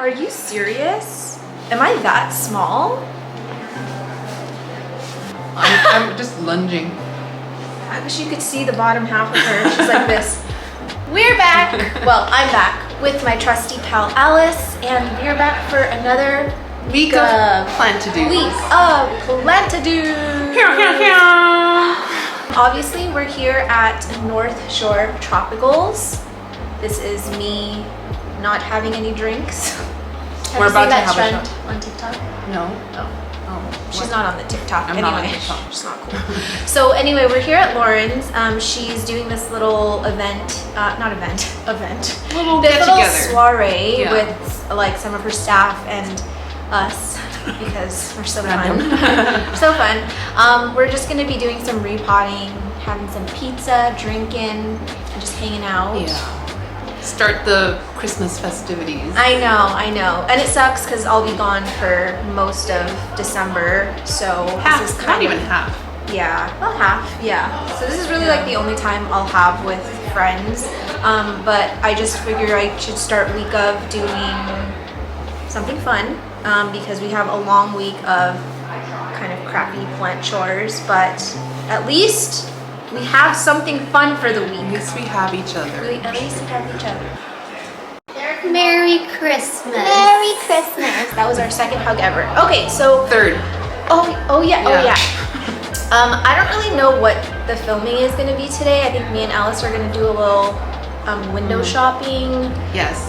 Are you serious? Am I that small? I'm just lunging. I wish you could see the bottom half of her. She's like this. We're back. Well, I'm back with my trusty pal Alice, and we're back for another Week of plant-to-do. Obviously, we're here at North Shore Tropicals. This is me not having any drinks. We're about to have a trend shot. on TikTok? No. Oh, she's not on the TikTok. I'm anyway, not on TikTok. she's not cool. So anyway, we're here at Lauren's. She's doing this little event, Little this get little together. soiree with like some of her staff and us because we're so fun. So fun. We're just gonna be doing some repotting, having some pizza, drinking, and just hanging out. Yeah. Start the Christmas festivities. I know. And it sucks because I'll be gone for most of December. So Half, this is not even half. Yeah, well, half, yeah. So this is really like the only time I'll have with friends. But I just figure I should start week of doing something fun because we have a long week of kind of crappy plant chores, but at least we have something fun for the week. At least we have each other. At least we have each other. Merry Christmas. Merry Christmas. That was our second hug ever. Okay, so Third. Oh yeah. I don't really know what the filming is going to be today. I think me and Alice are going to do a little window shopping. Yes.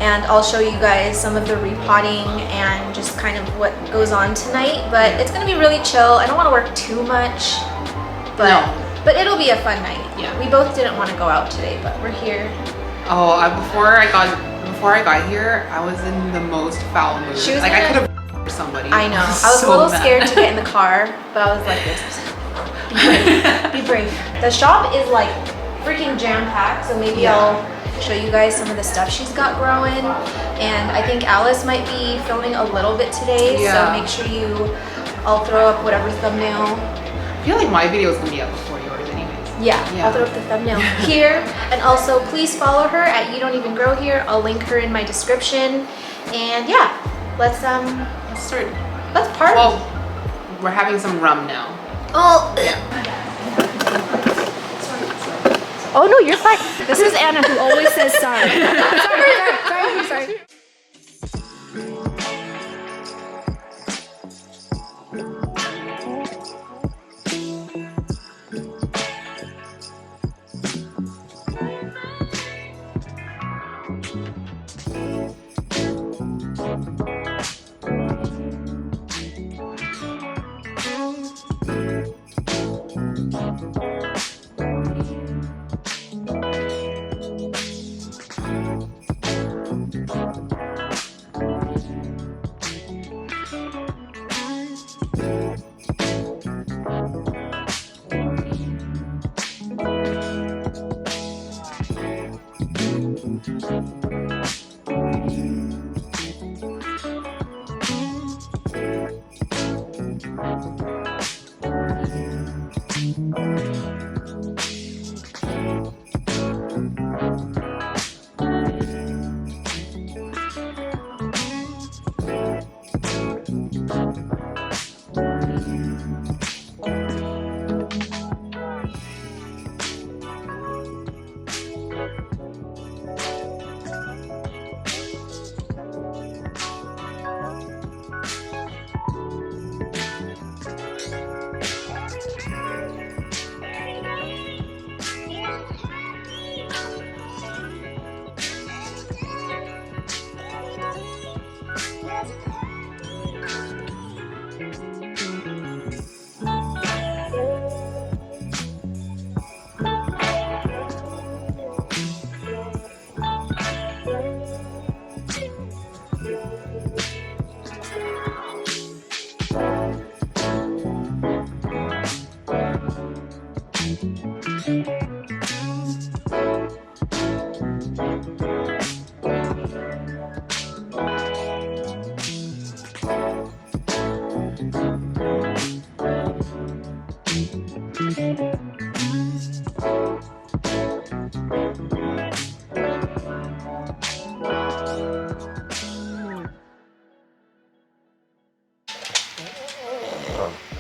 And I'll show you guys some of the repotting and just kind of what goes on tonight. But it's going to be really chill. I don't want to work too much, but it'll be a fun night. Yeah. We both didn't want to go out today, but we're here. Oh, before I got here, I was in the most foul mood. She was like I could have somebody. I know. I was so a little mad. scared to get in the car, but I was like, be brave. The shop is like freaking jam-packed, so maybe I'll show you guys some of the stuff she's got growing. And I think Alice might be filming a little bit today, so make sure I'll throw up whatever thumbnail. I feel like my video is gonna be up before yours anyways. Yeah, I'll throw up the thumbnail here. And also, please follow her at You Don't Even Grow Here. I'll link her in my description. And yeah, let's start. Let's party. Well, we're having some rum now. Oh no, you're fine. This is Anna who always says sorry. sorry.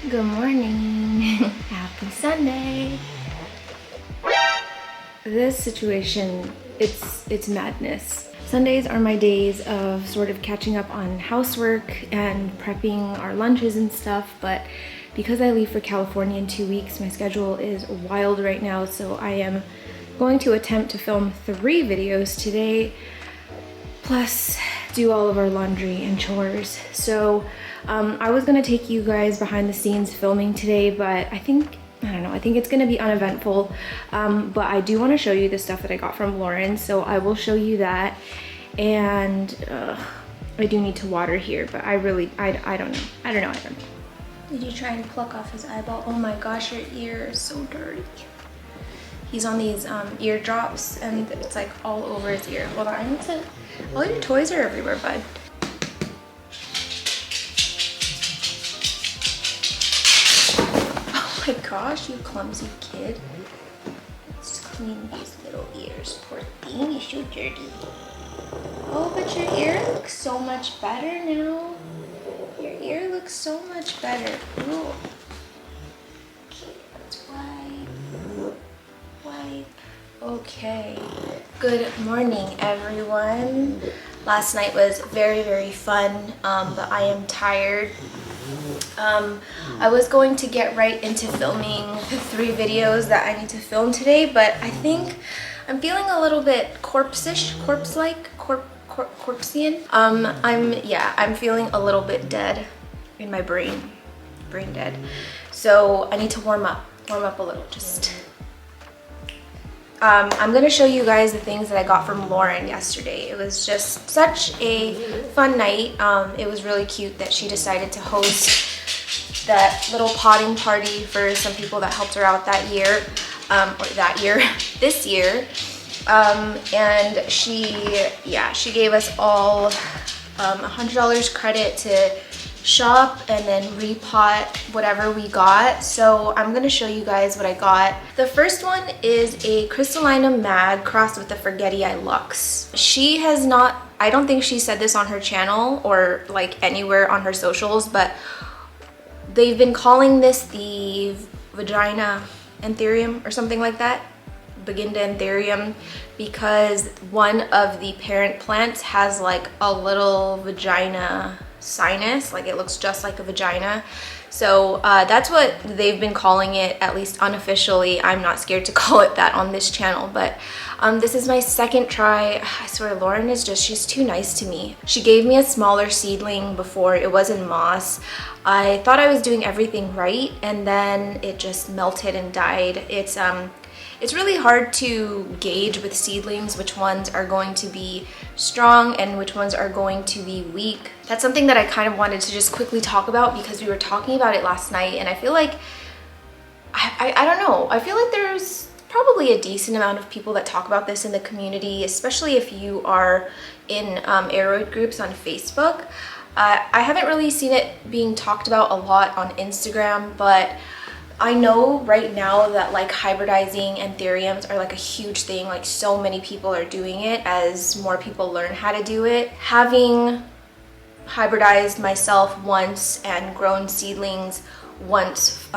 Good morning. Happy Sunday. This situation, it's madness. Sundays are my days of sort of catching up on housework and prepping our lunches and stuff, but because I leave for California in 2 weeks, my schedule is wild right now, so I am going to attempt to film 3 videos today, plus do all of our laundry and chores. So I was gonna take you guys behind the scenes filming today, but I think it's gonna be uneventful. But I do wanna show you the stuff that I got from Lauren, so I will show you that. And I do need to water here, but I don't know. Did you try and pluck off his eyeball? Oh my gosh, your ear is so dirty. He's on these ear drops and it's like all over his ear. Hold on, all your toys are everywhere, bud. Oh my gosh, you clumsy kid. Let's clean these little ears. Poor thing, you're so dirty. Oh, but your ear looks so much better now. Your ear looks so much better. Ooh. Okay, let's wipe. Okay. Good morning, everyone. Last night was very, very fun, but I am tired. I was going to get right into filming the 3 videos that I need to film today, but I think I'm feeling a little bit corpse-ish, corpse-like, corpsean. I'm feeling a little bit dead in my brain dead. So I need to warm up a little, just. I'm gonna show you guys the things that I got from Lauren yesterday. It was just such a fun night. It was really cute that she decided to host that little potting party for some people that helped her out that year, this year. And she gave us all $100 credit to shop and then repot whatever we got. So I'm gonna show you guys what I got. The first one is a Crystalina Mag crossed with the Forgetti Lux. She has not, I don't think she said this on her channel or like anywhere on her socials, but they've been calling this the Vagina Anthurium or something like that. Beginda Anthurium, because one of the parent plants has like a little vagina sinus, like it looks just like a vagina. So that's what they've been calling it, at least unofficially. I'm not scared to call it that on this channel, but this is my second try. I swear Lauren is just, she's too nice to me. She gave me a smaller seedling before. It was in moss. I thought I was doing everything right, and then it just melted and died. It's really hard to gauge with seedlings which ones are going to be strong and which ones are going to be weak. That's something that I kind of wanted to just quickly talk about because we were talking about it last night, and I feel like, I don't know, I feel like there's probably a decent amount of people that talk about this in the community, especially if you are in aeroid groups on Facebook. I haven't really seen it being talked about a lot on Instagram, but I know right now that like hybridizing anthuriums are like a huge thing. Like so many people are doing it as more people learn how to do it. Having hybridized myself once and grown seedlings once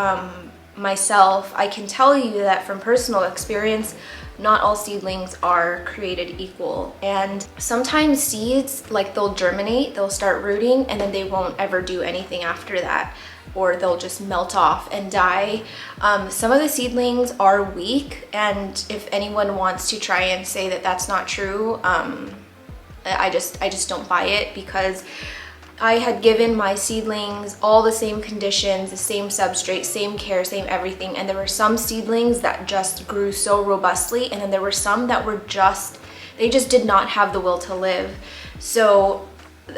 myself, I can tell you that from personal experience, not all seedlings are created equal. And sometimes seeds, like they'll germinate, they'll start rooting, and then they won't ever do anything after that, or they'll just melt off and die. Some of the seedlings are weak, and if anyone wants to try and say that that's not true, I just don't buy it, because I had given my seedlings all the same conditions, the same substrate, same care, same everything, and there were some seedlings that just grew so robustly, and then there were some that were they just did not have the will to live. So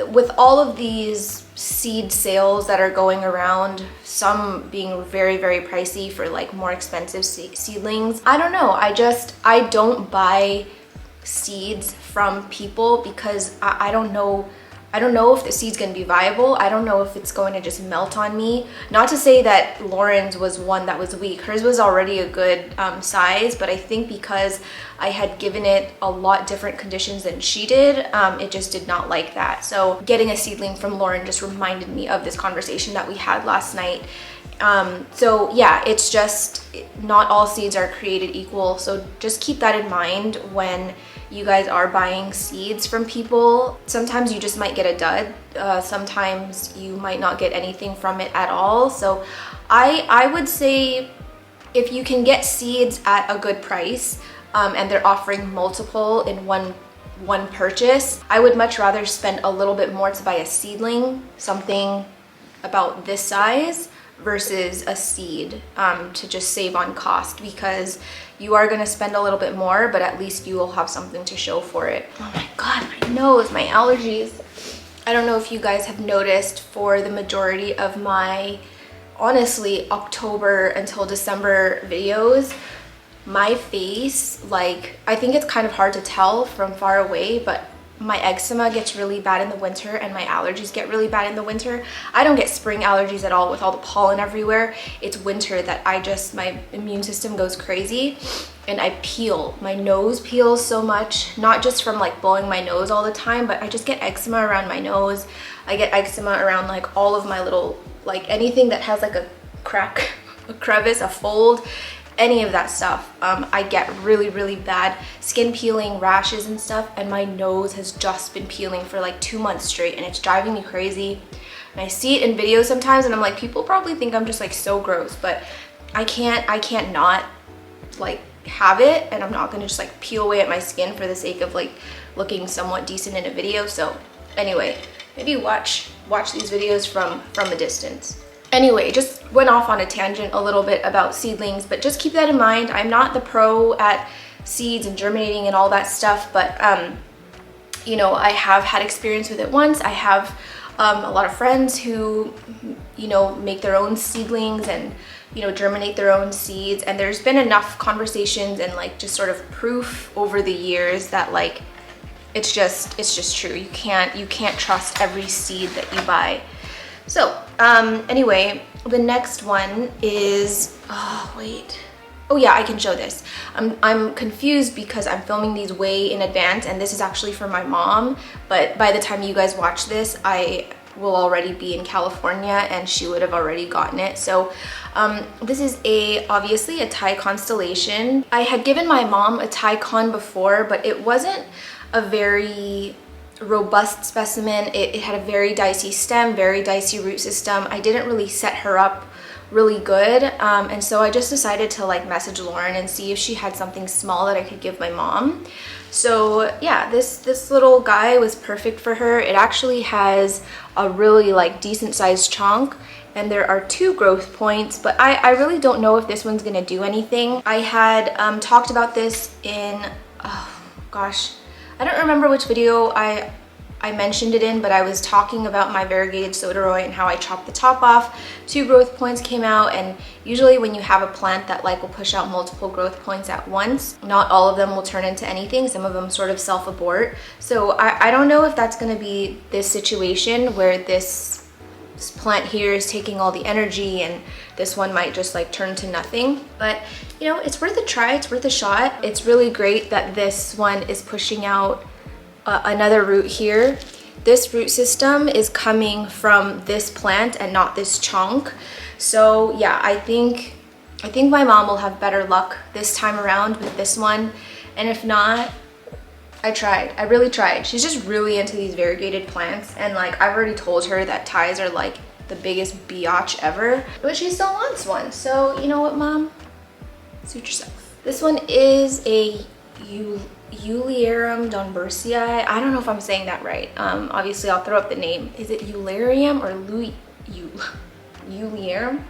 with all of these seed sales that are going around, some being very, very pricey for like more expensive seedlings, I don't know, I don't buy seeds from people because I don't know if the seed's gonna be viable. I don't know if it's going to just melt on me. Not to say that Lauren's was one that was weak. Hers was already a good size, but I think because I had given it a lot different conditions than she did, it just did not like that. So getting a seedling from Lauren just reminded me of this conversation that we had last night. So yeah, it's just not all seeds are created equal. So just keep that in mind when you guys are buying seeds from people. Sometimes you just might get a dud. Sometimes you might not get anything from it at all. So I would say if you can get seeds at a good price and they're offering multiple in one purchase, I would much rather spend a little bit more to buy a seedling, something about this size, versus a seed, to just save on cost, because you are going to spend a little bit more, but at least you will have something to show for it. Oh my god, my nose, my allergies. I don't know if you guys have noticed, for the majority of my, honestly, October until December videos, my face, like, I think it's kind of hard to tell from far away, but my eczema gets really bad in the winter and my allergies get really bad in the winter. I don't get spring allergies at all with all the pollen everywhere. It's winter that my immune system goes crazy and I peel. My nose peels so much, not just from like blowing my nose all the time, but I just get eczema around my nose. I get eczema around like all of my little, like anything that has like a crack, a crevice, a fold, any of that stuff. I get really bad skin peeling, rashes and stuff, and my nose has just been peeling for like 2 months straight and it's driving me crazy. And I see it in videos sometimes and I'm like, people probably think I'm just like so gross, but I can't not like have it, and I'm not gonna just like peel away at my skin for the sake of like looking somewhat decent in a video. So anyway, maybe watch these videos from a distance. Anyway, just went off on a tangent a little bit about seedlings, but just keep that in mind. I'm not the pro at seeds and germinating and all that stuff, but you know, I have had experience with it once. I have a lot of friends who, you know, make their own seedlings and, you know, germinate their own seeds, and there's been enough conversations and like just sort of proof over the years that like it's just true. You can't trust every seed that you buy. So anyway, the next one is, oh yeah, I can show this. I'm confused because I'm filming these way in advance, and this is actually for my mom, but by the time you guys watch this, I will already be in California and she would have already gotten it. So this is obviously a Thai constellation. I had given my mom a Thai con before, but it wasn't a very robust specimen. It had a very dicey stem, very dicey root system. I didn't really set her up really good, and so I just decided to like message Lauren and see if she had something small that I could give my mom. So yeah, this little guy was perfect for her. It actually has a really like decent sized chunk, and there are 2 growth points, but I really don't know if this one's gonna do anything. I had talked about this in, oh gosh, I don't remember which video I mentioned it in, but I was talking about my variegated soderoy and how I chopped the top off. 2 growth points came out, and usually when you have a plant that like will push out multiple growth points at once, not all of them will turn into anything. Some of them sort of self-abort. So I don't know if that's going to be this situation where this plant here is taking all the energy and this one might just like turn to nothing. But you know, it's worth a try, it's worth a shot. It's really great that this one is pushing out another root here. This root system is coming from this plant and not this chunk. So yeah, I think my mom will have better luck this time around with this one. And if not, I really tried. She's just really into these variegated plants, and like I've already told her that Thais are like the biggest biatch ever, but she still wants one. So you know what, Mom? Suit yourself. This one is a Eulerium donbursii. I don't know if I'm saying that right. Obviously I'll throw up the name. Is it Eulerium or Eulerium?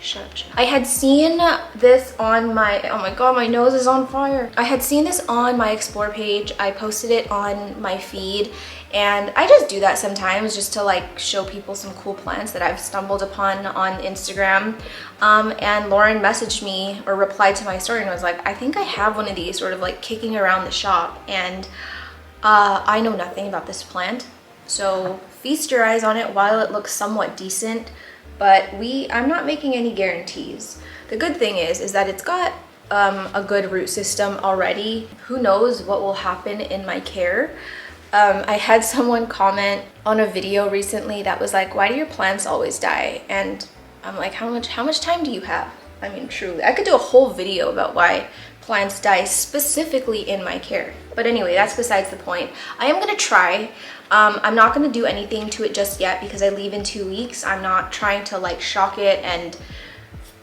Shut. I had seen this on my, oh my god, my nose is on fire. I had seen this on my explore page. I posted it on my feed, and I just do that sometimes just to like show people some cool plants that I've stumbled upon on Instagram. And Lauren messaged me or replied to my story and was like, I think I have one of these sort of like kicking around the shop, and I know nothing about this plant. So feast your eyes on it while it looks somewhat decent. But I'm not making any guarantees. The good thing is that it's got a good root system already. Who knows what will happen in my care, I had someone comment on a video recently that was like, why do your plants always die? And I'm like, how much time do you have? I mean, truly, I could do a whole video about why plants die specifically in my care. But anyway, that's besides the point. I am gonna try. I'm not gonna do anything to it just yet because I leave in 2 weeks. I'm not trying to like shock it and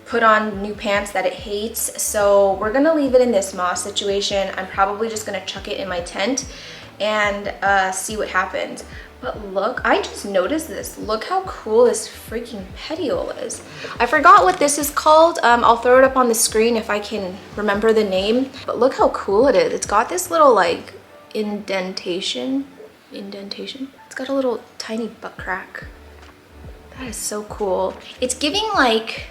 put on new pants that it hates. So we're gonna leave it in this moss situation. I'm probably just gonna chuck it in my tent and see what happens. But look, I just noticed this. Look how cool this freaking petiole is. I forgot what this is called. I'll throw it up on the screen if I can remember the name. But look how cool it is. It's got this little like indentation. It's got a little tiny butt crack. That is so cool. It's giving like,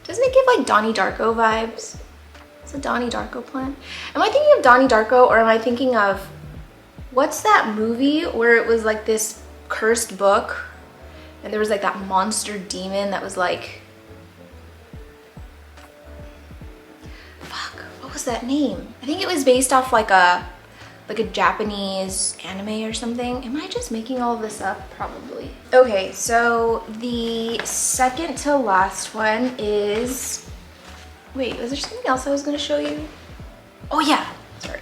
doesn't it give like Donnie Darko vibes? It's a Donnie Darko plant. Am I thinking of Donnie Darko, or am I thinking of, what's that movie where it was like this cursed book and there was like that monster demon that was like, fuck, what was that name? I think it was based off like a Japanese anime or something. Am I just making all of this up? Probably. Okay, so the second to last one is, wait, was there something else I was gonna show you? Oh yeah, sorry,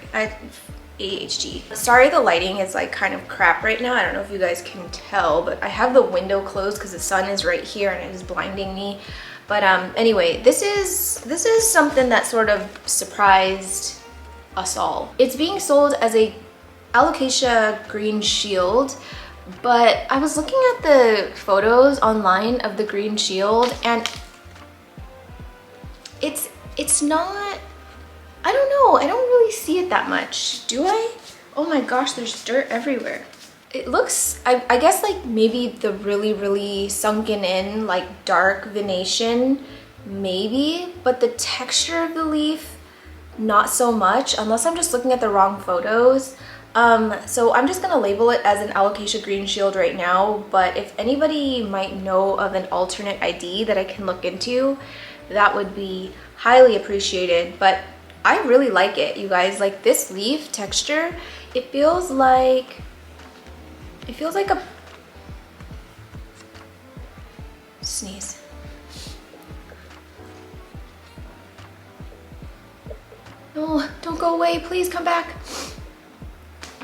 ADHD. Sorry, the lighting is like kind of crap right now. I don't know if you guys can tell, but I have the window closed because the sun is right here and it is blinding me. But anyway, this is something that sort of surprised us all. It's being sold as a alocasia green shield, but I was looking at the photos online of the green shield and it's not, I don't know, I don't really see it that much. Do I? Oh my gosh, there's dirt everywhere. It looks, I guess like maybe the really sunken in like dark venation, maybe, but the texture of the leaf, not so much, unless I'm just looking at the wrong photos. So I'm just gonna label it as an alocasia green shield right now, but if anybody might know of an alternate ID that I can look into, that would be highly appreciated. But I really like it, you guys. Like this leaf texture, it feels like a sneeze. No, don't go away, please come back.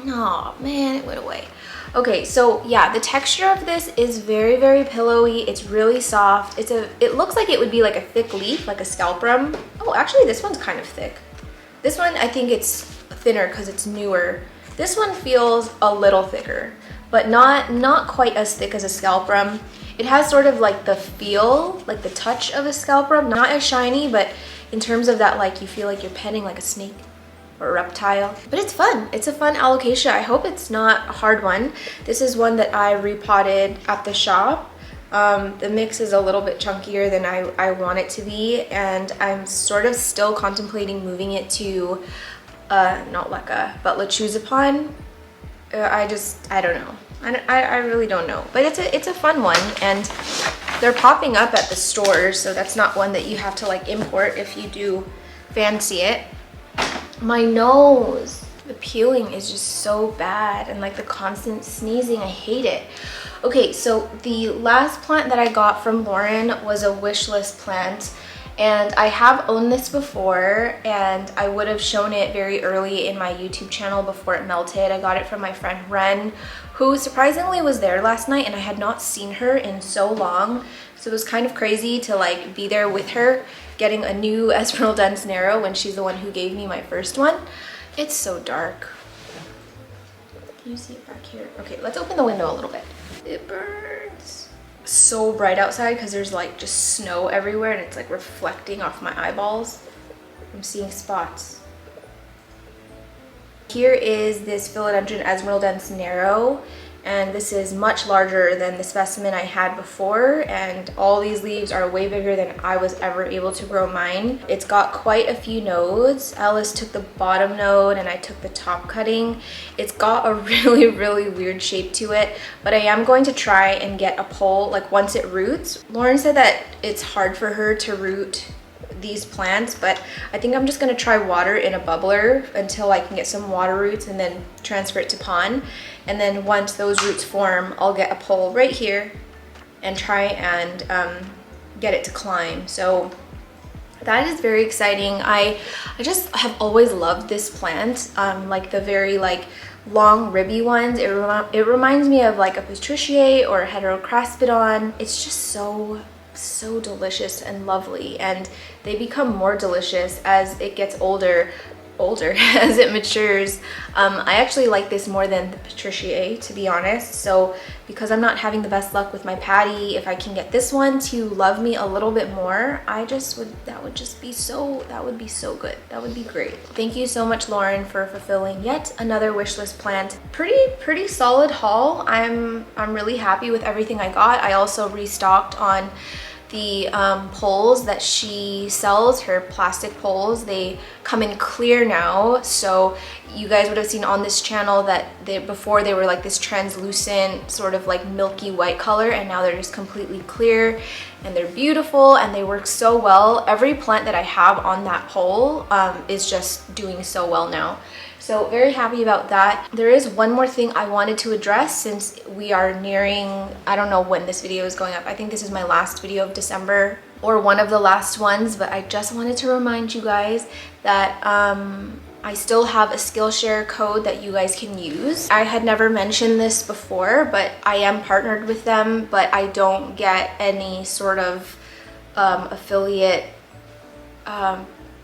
Oh man, it went away. Okay, so yeah, the texture of this is very pillowy. It's really soft. It looks like it would be like a thick leaf, like a scalprum. Oh, actually this one's kind of thick. This one, I think it's thinner because it's newer. This one feels a little thicker, but not quite as thick as a scalprum. It has sort of like the feel, like the touch of a scalprum, not as shiny, but in terms of that, like you feel like you're petting like a snake or a reptile. But it's fun. It's a fun alocasia. I hope it's not a hard one. This is one that I repotted at the shop. The mix is a little bit chunkier than I want it to be, and I'm sort of still contemplating moving it to not leca, but lechuzepon. I don't know. I really don't know, but it's a fun one, and they're popping up at the stores, so that's not one that you have to like import if you do fancy it. My nose, the peeling is just so bad, and like the constant sneezing, I hate it. Okay, so the last plant that I got from Lauren was a wish list plant, and I have owned this before, and I would have shown it very early in my YouTube channel before it melted. I got it from my friend Ren, who surprisingly was there last night, and I had not seen her in so long, so it was kind of crazy to like be there with her getting a new Esmeralda Monstera when she's the one who gave me my first one. It's so dark. Can you see it back here? Okay, let's open the window a little bit. It burns. So bright outside because there's like just snow everywhere, and it's like reflecting off my eyeballs. I'm seeing spots. Here is this Philodendron Esmeralda Monstera, and this is much larger than the specimen I had before, and all these leaves are way bigger than I was ever able to grow mine. It's got quite a few nodes. Alice took the bottom node and I took the top cutting. It's got a really weird shape to it, but I am going to try and get a pole like once it roots. Lauren said that it's hard for her to root these plants, but I think I'm just gonna try water in a bubbler until I can get some water roots and then transfer it to pond. And then once those roots form, I'll get a pole right here and try and get it to climb. So that is very exciting. I just have always loved this plant, like the very like long ribby ones. It reminds me of like a patriciae or a heterocraspidon. It's just so delicious and lovely, and they become more delicious as it gets older as it matures. I actually like this more than the patriciae, to be honest. So because I'm not having the best luck with my patty, if I can get this one to love me a little bit more, that would be so good. That would be great. Thank you so much, Lauren, for fulfilling yet another wish list plant. Pretty solid haul. I'm really happy with everything I got. I also restocked on the poles that she sells, her plastic poles. They come in clear now, so you guys would have seen on this channel that before they were like this translucent sort of like milky white color, and now they're just completely clear, and they're beautiful and they work so well. Every plant that I have on that pole is just doing so well now. So very happy about that. There is one more thing I wanted to address since we are nearing, I don't know when this video is going up. I think this is my last video of December or one of the last ones, but I just wanted to remind you guys that I still have a Skillshare code that you guys can use. I had never mentioned this before, but I am partnered with them, but I don't get any sort of affiliate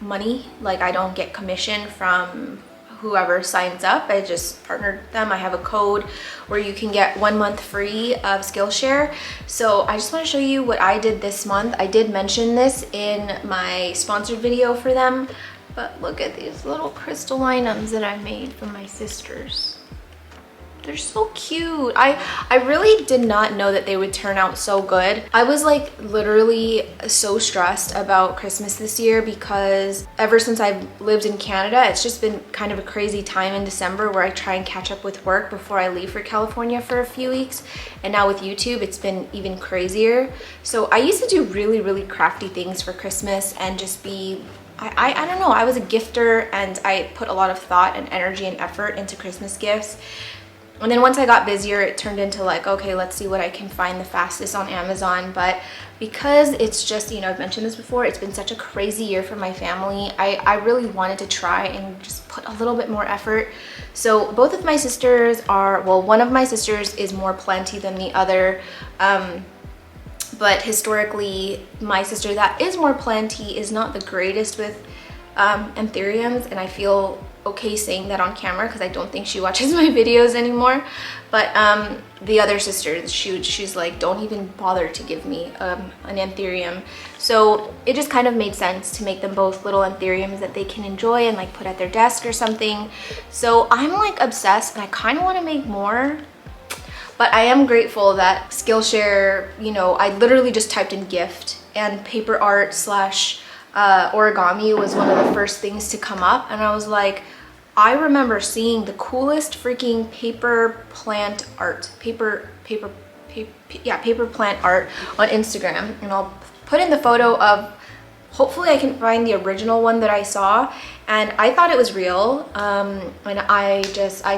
money. Like I don't get commission from whoever signs up. I just partnered them. I have a code where you can get 1 month free of Skillshare. So I just want to show you what I did this month. I did mention this in my sponsored video for them, but look at these little crystallinums that I made for my sisters. They're so cute. I really did not know that they would turn out so good. I was like literally so stressed about Christmas this year because ever since I've lived in Canada, it's just been kind of a crazy time in December where I try and catch up with work before I leave for California for a few weeks. And now with YouTube, it's been even crazier. So I used to do really crafty things for Christmas and just be I don't know, I was a gifter and I put a lot of thought and energy and effort into Christmas gifts. And then once I got busier, it turned into like, okay, let's see what I can find the fastest on Amazon. But because it's just, you know, I've mentioned this before, it's been such a crazy year for my family. I really wanted to try and just put a little bit more effort. So both of my sisters are, well, one of my sisters is more planty than the other. But historically, my sister that is more planty is not the greatest with anthuriums, and I feel okay saying that on camera because I don't think she watches my videos anymore. But the other sister, she's like, don't even bother to give me an anthurium. So it just kind of made sense to make them both little anthuriums that they can enjoy and like put at their desk or something. So I'm like obsessed and I kind of want to make more. But I am grateful that Skillshare, you know, I literally just typed in gift and paper art / origami was one of the first things to come up, and I was like, I remember seeing the coolest freaking paper plant art on Instagram, and I'll put in the photo of, hopefully I can find the original one that I saw, and I thought it was real, and I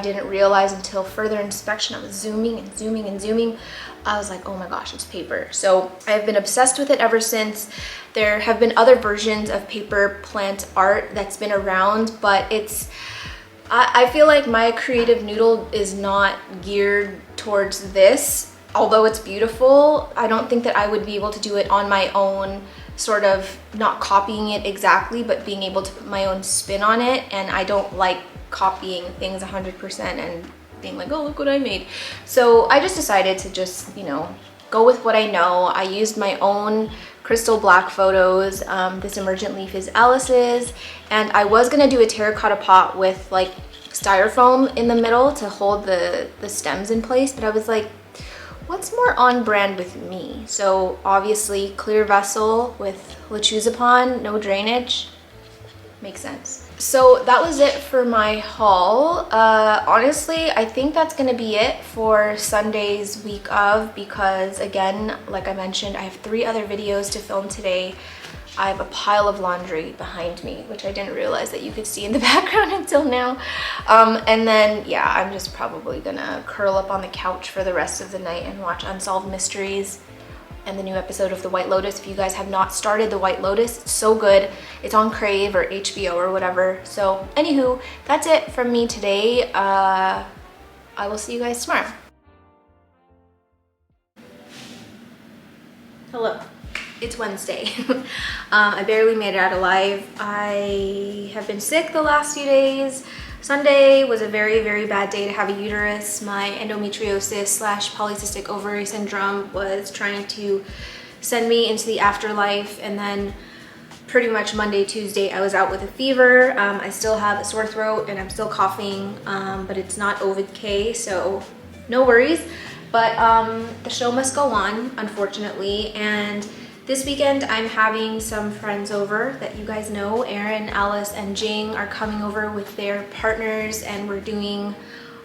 didn't realize until further inspection. I was zooming and zooming and zooming. I was like, oh my gosh, it's paper. So I've been obsessed with it ever since. There have been other versions of paper plant art that's been around, but I feel like my creative noodle is not geared towards this. Although it's beautiful, I don't think that I would be able to do it on my own, sort of not copying it exactly, but being able to put my own spin on it. And I don't like copying things 100% and being like, oh, look what I made. So I just decided to just, you know, go with what I know. I used my own crystal black photos. This emergent leaf is Alice's, and I was gonna do a terracotta pot with like styrofoam in the middle to hold the stems in place, but I was like, what's more on brand with me? So obviously clear vessel with lechuzapon, no drainage, makes sense. So that was it for my haul. Honestly, I think that's gonna be it for Sunday's week of, because again, like I mentioned, I have 3 other videos to film today. I have a pile of laundry behind me, which I didn't realize that you could see in the background until now. And then, yeah, I'm just probably gonna curl up on the couch for the rest of the night and watch Unsolved Mysteries and the new episode of The White Lotus. If you guys have not started The White Lotus, it's so good. It's on Crave or HBO or whatever. So, anywho, that's it from me today. I will see you guys tomorrow. Hello. It's Wednesday. I barely made it out alive. I have been sick the last few days. Sunday was a very, very bad day to have a uterus. My endometriosis / polycystic ovary syndrome was trying to send me into the afterlife, and then pretty much Monday, Tuesday, I was out with a fever. I still have a sore throat and I'm still coughing, but it's not Ovid-K, so no worries. But the show must go on, unfortunately, and this weekend, I'm having some friends over that you guys know. Erin, Alice, and Jing are coming over with their partners, and we're doing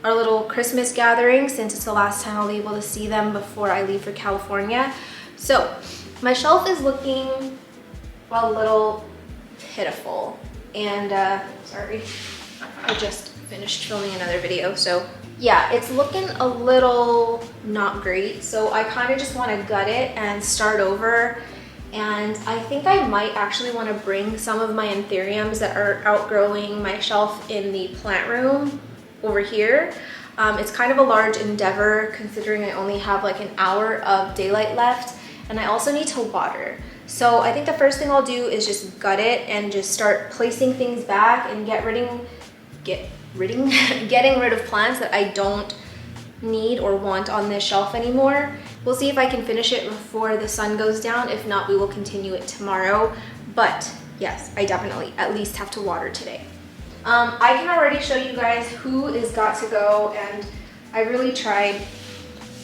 our little Christmas gathering since it's the last time I'll be able to see them before I leave for California. So my shelf is looking a little pitiful, and sorry, I just finished filming another video, so yeah, it's looking a little not great. So I kind of just want to gut it and start over. And I think I might actually want to bring some of my anthuriums that are outgrowing my shelf in the plant room over here. It's kind of a large endeavor considering I only have like an hour of daylight left, and I also need to water. So I think the first thing I'll do is just gut it and just start placing things back and getting rid of plants that I don't need or want on this shelf anymore. We'll see if I can finish it before the sun goes down. If not, we will continue it tomorrow. But yes, I definitely at least have to water today. I can already show you guys who is got to go, and I really tried.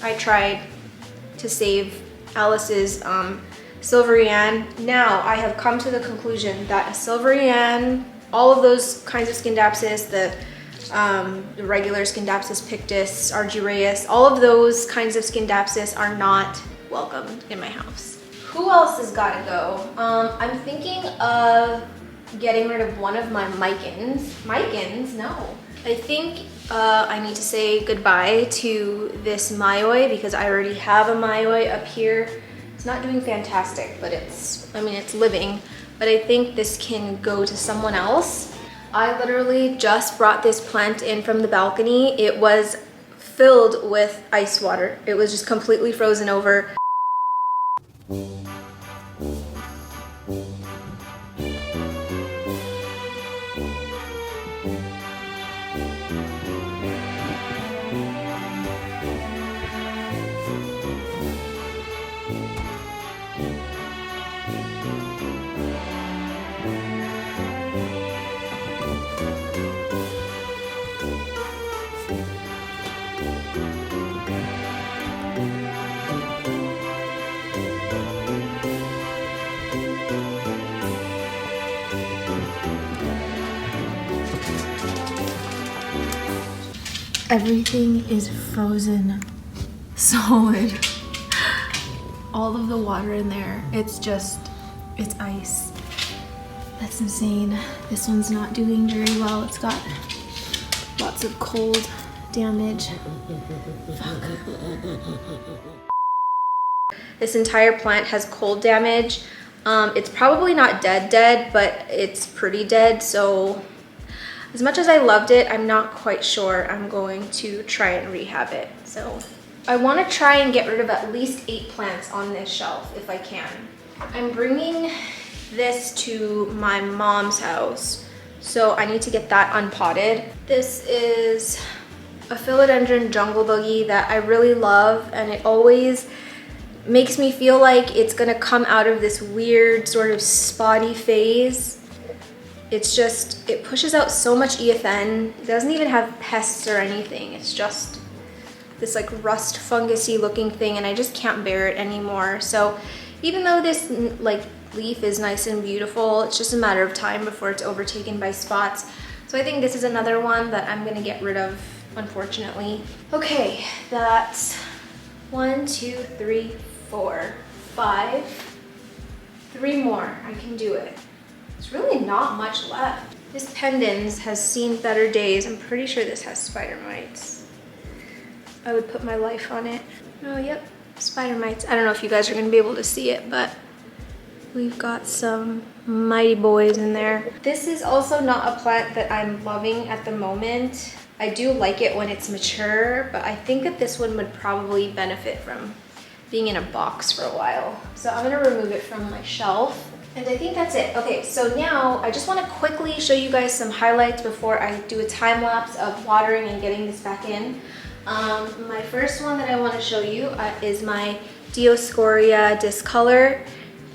I tried to save Alice's Silverian. Now I have come to the conclusion that a Silverian, all of those kinds of Scindapsus, the regular Scindapsus pictus, Argyraeus, all of those kinds of Scindapsus are not welcomed in my house. Who else has got to go? I'm thinking of getting rid of one of my Micans. Micans? No. I think I need to say goodbye to this Mayoi because I already have a Mayoi up here. It's not doing fantastic, but it's living. But I think this can go to someone else. I literally just brought this plant in from the balcony. It was filled with ice water. It was just completely frozen over. Everything is frozen solid. All of the water in there, it's ice. That's insane. This one's not doing very well. It's got lots of cold damage. Fuck. This entire plant has cold damage. It's probably not dead, but it's pretty dead, so as much as I loved it, I'm not quite sure I'm going to try and rehab it. So I want to try and get rid of at least 8 plants on this shelf if I can. I'm bringing this to my mom's house, so I need to get that unpotted. This is a philodendron jungle boogie that I really love, and it always makes me feel like it's gonna come out of this weird sort of spotty phase. It pushes out so much EFN. It doesn't even have pests or anything. It's just this like rust fungusy looking thing, and I just can't bear it anymore. So even though this like leaf is nice and beautiful, it's just a matter of time before it's overtaken by spots. So I think this is another one that I'm gonna get rid of, unfortunately. Okay, that's 1, 2, 3, 4, 5 3 more. I can do it. There's really not much left. This pendants has seen better days. I'm pretty sure this has spider mites. I would put my life on it. Oh, yep, spider mites. I don't know if you guys are gonna be able to see it, but we've got some mighty boys in there. This is also not a plant that I'm loving at the moment. I do like it when it's mature, but I think that this one would probably benefit from being in a box for a while. So I'm gonna remove it from my shelf. And I think that's it. Okay, so now I just wanna quickly show you guys some highlights before I do a time lapse of watering and getting this back in. My first one that I wanna show you is my Dioscorea discolor.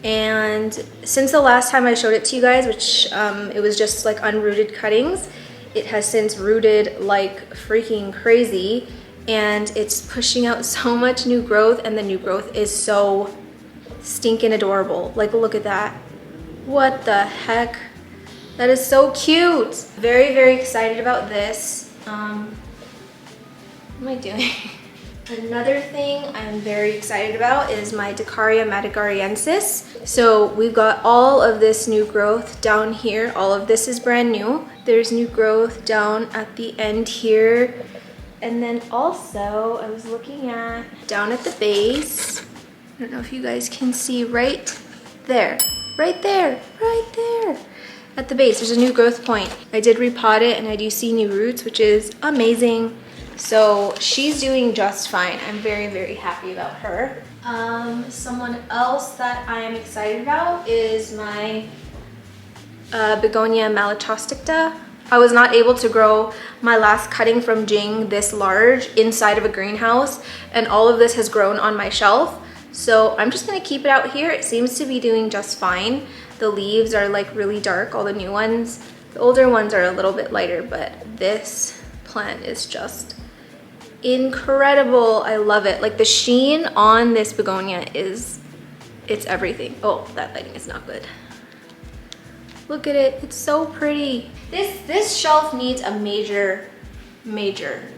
And since the last time I showed it to you guys, which it was just like unrooted cuttings, it has since rooted like freaking crazy, and it's pushing out so much new growth, and the new growth is so stinking adorable. Like, look at that. What the heck? That is so cute. Very, very excited about this. What am I doing? Another thing I'm very excited about is my Dicaria matigariensis. So we've got all of this new growth down here. All of this is brand new. There's new growth down at the end here. And then also I was looking at down at the base. I don't know if you guys can see right there, right there, right there. At the base, there's a new growth point. I did repot it and I do see new roots, which is amazing. So she's doing just fine. I'm very, very happy about her. Someone else that I am excited about is my Begonia malatosticta. I was not able to grow my last cutting from Jing this large inside of a greenhouse, and all of this has grown on my shelf. So I'm just gonna keep it out here. It seems to be doing just fine. The leaves are like really dark, all the new ones. The older ones are a little bit lighter, but this plant is just incredible. I love it. Like the sheen on this begonia it's everything. Oh, that lighting is not good. Look at it, it's so pretty. This shelf needs a major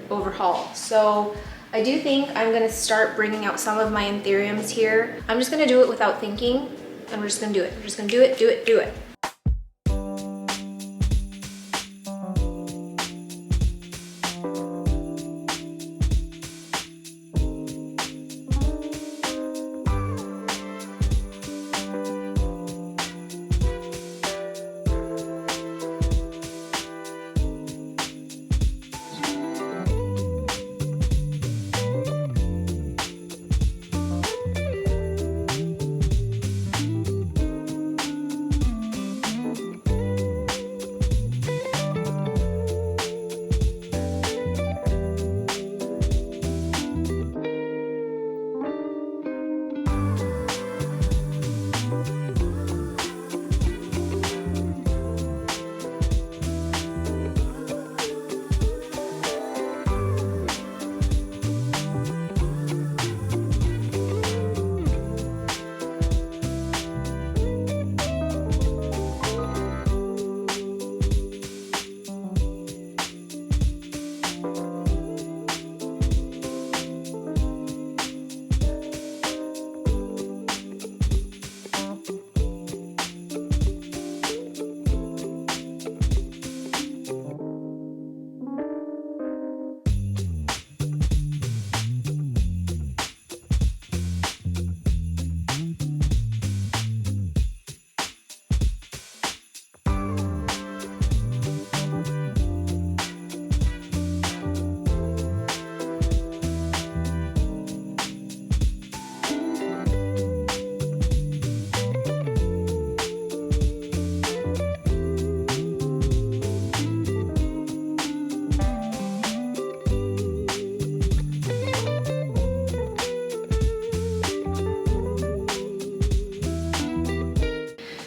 overhaul. So I do think I'm gonna start bringing out some of my anthuriums here. I'm just gonna do it without thinking, and we're just gonna do it. We're just gonna do it, do it, do it.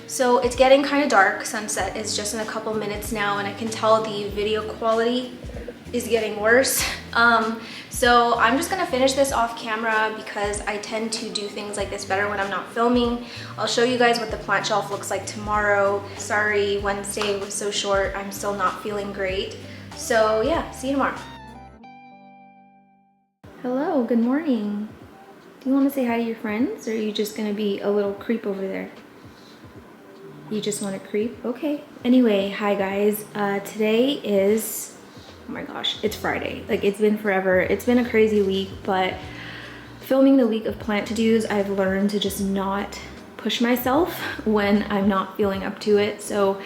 So it's getting kind of dark. Sunset is just in a couple minutes now, and I can tell the video quality is getting worse. So I'm just gonna finish this off camera because I tend to do things like this better when I'm not filming. I'll show you guys what the plant shelf looks like tomorrow. Sorry, Wednesday was so short. I'm still not feeling great. So yeah, see you tomorrow. Hello, good morning. Do you want to say hi to your friends, or are you just gonna be a little creep over there? You just want to creep? Okay. Anyway, hi guys. Today is, oh my gosh, it's Friday. Like, it's been forever. It's been a crazy week, but filming the week of plant to-dos, I've learned to just not push myself when I'm not feeling up to it. So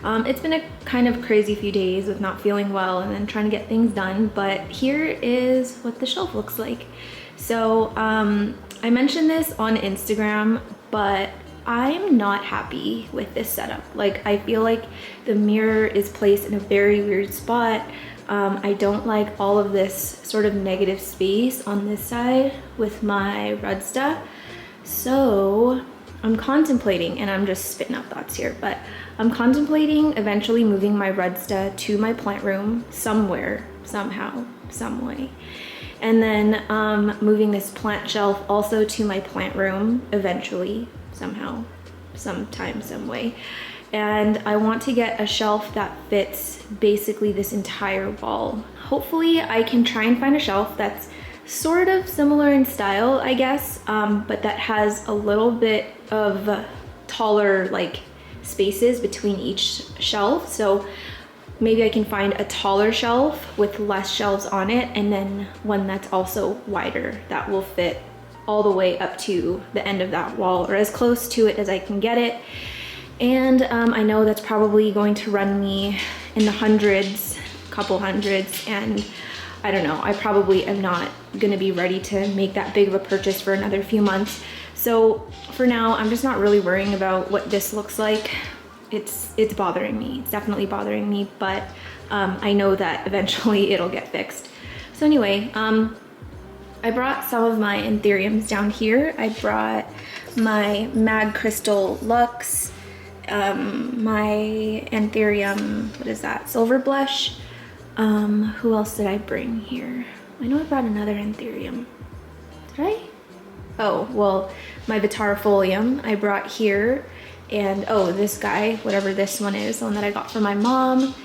it's been a kind of crazy few days with not feeling well and then trying to get things done, but here is what the shelf looks like. So I mentioned this on Instagram, but I'm not happy with this setup. Like, I feel like the mirror is placed in a very weird spot. I don't like all of this sort of negative space on this side with my Rudsta. So I'm contemplating, and I'm just spitting out thoughts here, but I'm contemplating eventually moving my Rudsta to my plant room somewhere, somehow, some way. And then moving this plant shelf also to my plant room eventually, somehow, sometime, some way. And I want to get a shelf that fits basically this entire wall. Hopefully I can try and find a shelf that's sort of similar in style, I guess, but that has a little bit of taller like spaces between each shelf. So maybe I can find a taller shelf with less shelves on it, and then one that's also wider that will fit all the way up to the end of that wall, or as close to it as I can get it. And I know that's probably going to run me in the hundreds, couple hundreds, and I don't know, I probably am not gonna be ready to make that big of a purchase for another few months. So for now, I'm just not really worrying about what this looks like. It's bothering me, it's definitely bothering me, but I know that eventually it'll get fixed. So anyway, I brought some of my anthuriums down here. I brought my Mag Crystal Lux, my anthurium, what is that, Silver Blush. Who else did I bring here? I know I brought another anthurium. Did I? Oh, well, my Vitarifolium I brought here. And oh, this guy, whatever this one is, the one that I got from my mom.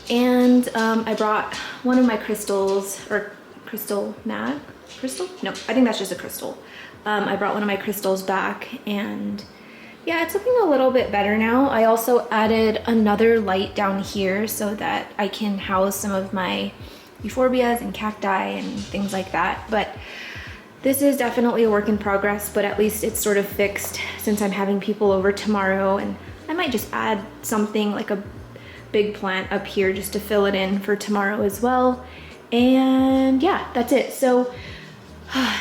And I brought one of my crystals, or crystal mag? Crystal? No, I think that's just a crystal. I brought one of my crystals back, and yeah, it's looking a little bit better now. I also added another light down here so that I can house some of my euphorbias and cacti and things like that. But this is definitely a work in progress, but at least it's sort of fixed since I'm having people over tomorrow, and I might just add something like a big plant up here just to fill it in for tomorrow as well. And yeah, that's it. So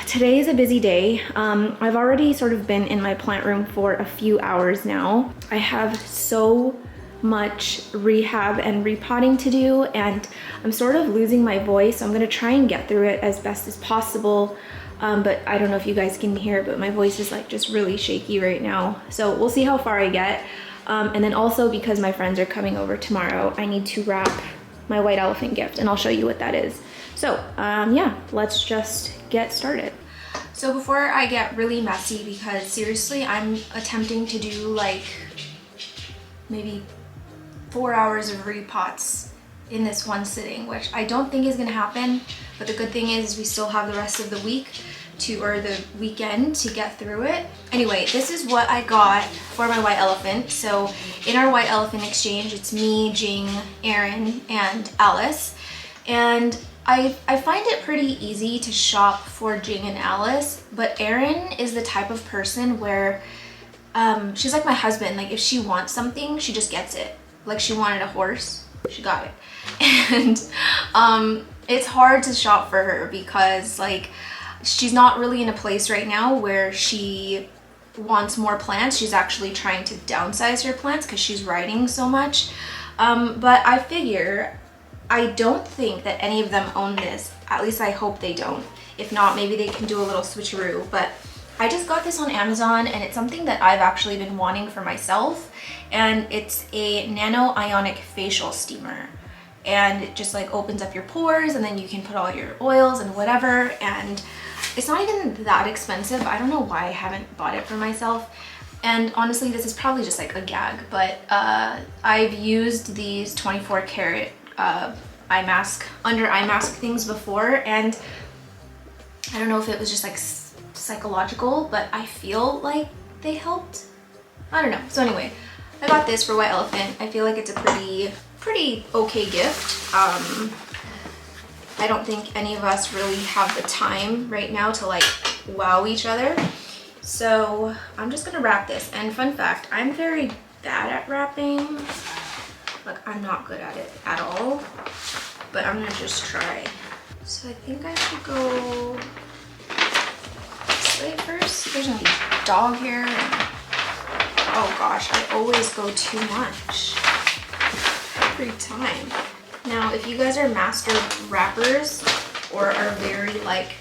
today is a busy day. I've already sort of been in my plant room for a few hours now. I have so much rehab and repotting to do, and I'm sort of losing my voice. I'm gonna try and get through it as best as possible. But I don't know if you guys can hear, but my voice is like just really shaky right now. So we'll see how far I get. And then also, because my friends are coming over tomorrow, I need to wrap my white elephant gift, and I'll show you what that is. So yeah, let's just get started. So before I get really messy, because seriously, I'm attempting to do like maybe 4 hours of repots in this one sitting, which I don't think is gonna happen. But the good thing is we still have the rest of the week or the weekend to get through it. Anyway, this is what I got for my white elephant. So in our white elephant exchange, it's me, Jing, Erin, and Alice. And I find it pretty easy to shop for Jing and Alice, but Erin is the type of person where she's like my husband. Like, if she wants something, she just gets it. Like, she wanted a horse, she got it. And it's hard to shop for her because like she's not really in a place right now where she wants more plants. She's actually trying to downsize her plants because she's writing so much. But I figure, I don't think that any of them own this. At least I hope they don't. If not, maybe they can do a little switcheroo. But I just got this on Amazon, and it's something that I've actually been wanting for myself. And it's a nano ionic facial steamer. And it just like opens up your pores, and then you can put all your oils and whatever. And it's not even that expensive. I don't know why I haven't bought it for myself. And honestly, this is probably just like a gag, but I've used these 24 karat under eye mask things before, and I don't know if it was just like psychological, but I feel like they helped. I don't know. So anyway, I got this for White Elephant. I feel like it's a pretty okay gift. I don't think any of us really have the time right now to like wow each other. So I'm just gonna wrap this. And fun fact, I'm very bad at wrapping. Like, I'm not good at it at all, but I'm gonna just try. So I think I should go this way first. There's gonna be dog hair. Oh gosh, I always go too much every time. Now, if you guys are master wrappers or are very like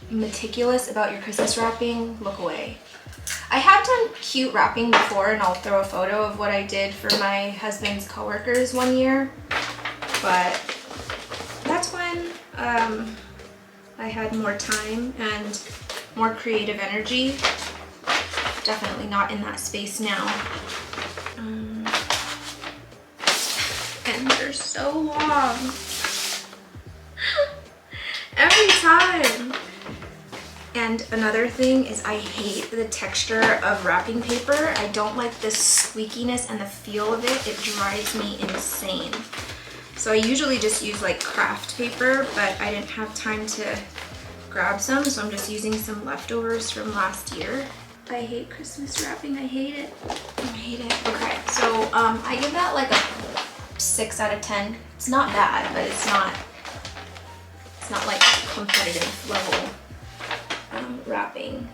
meticulous about your Christmas wrapping, look away. I have done cute wrapping before, and I'll throw a photo of what I did for my husband's coworkers one year, but that's when I had more time and more creative energy. Definitely not in that space now. And they're so long. Every time. And another thing is I hate the texture of wrapping paper. I don't like the squeakiness and the feel of it. It drives me insane. So I usually just use like craft paper, but I didn't have time to grab some, so I'm just using some leftovers from last year. I hate Christmas wrapping. I hate it. I hate it. Okay, so I give that like a 6 out of 10. It's not bad, but it's not like competitive level wrapping.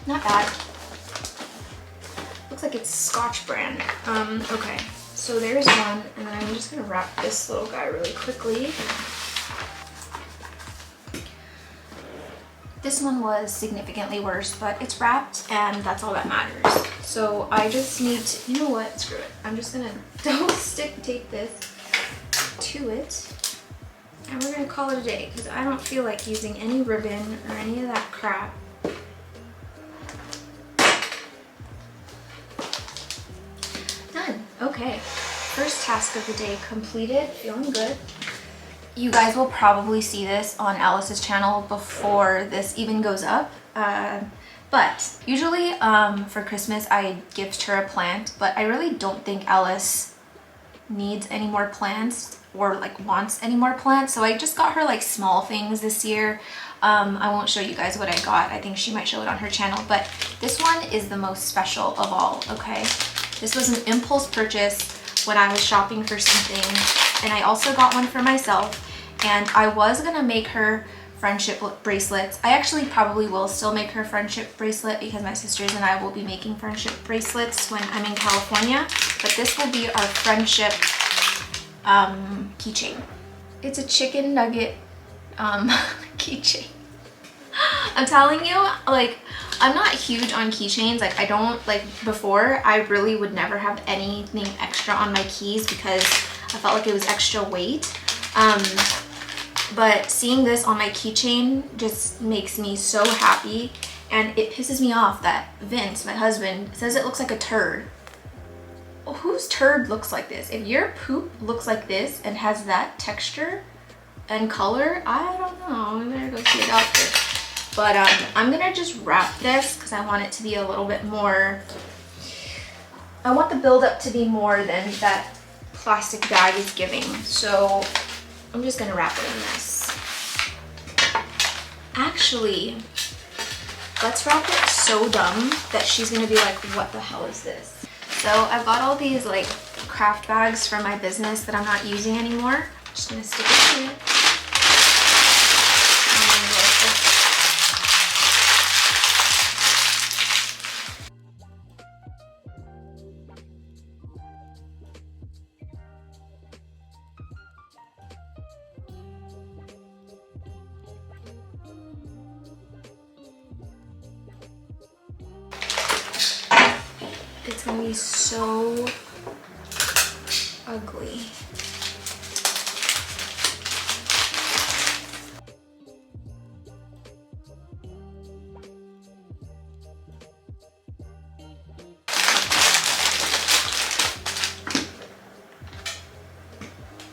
Not bad. Looks like it's Scotch brand. Okay, so there's one, and then I'm just gonna wrap this little guy really quickly. This one was significantly worse, but it's wrapped, and that's all that matters. So I just need to, you know what, screw it. I'm just gonna double stick tape this to it, and we're gonna call it a day, because I don't feel like using any ribbon or any of that crap. Done. Okay, first task of the day completed, feeling good. You guys will probably see this on Alice's channel before this even goes up. But usually for Christmas I gift her a plant, but I really don't think Alice needs any more plants or like wants any more plants. So I just got her like small things this year. I won't show you guys what I got. I think she might show it on her channel, but this one is the most special of all, okay? This was an impulse purchase when I was shopping for something, and I also got one for myself, and I was gonna make her friendship bracelets. I actually probably will still make her friendship bracelet because my sisters and I will be making friendship bracelets when I'm in California, but this will be our friendship keychain. It's a chicken nugget keychain. I'm telling you, like, I'm not huge on keychains. Like, I don't, like, before I really would never have anything extra on my keys because I felt like it was extra weight. But seeing this on my keychain just makes me so happy, and it pisses me off that Vince, my husband, says it looks like a turd. Well, whose turd looks like this? If your poop looks like this and has that texture and color, I don't know. I better go see a doctor. But I'm gonna just wrap this because I want it to be a little bit more, I want the buildup to be more than that plastic bag is giving. So I'm just gonna wrap it in this. Actually, let's wrap it so dumb that she's gonna be like, what the hell is this? So I've got all these like craft bags from my business that I'm not using anymore. Just gonna stick it to it. It's gonna be so ugly.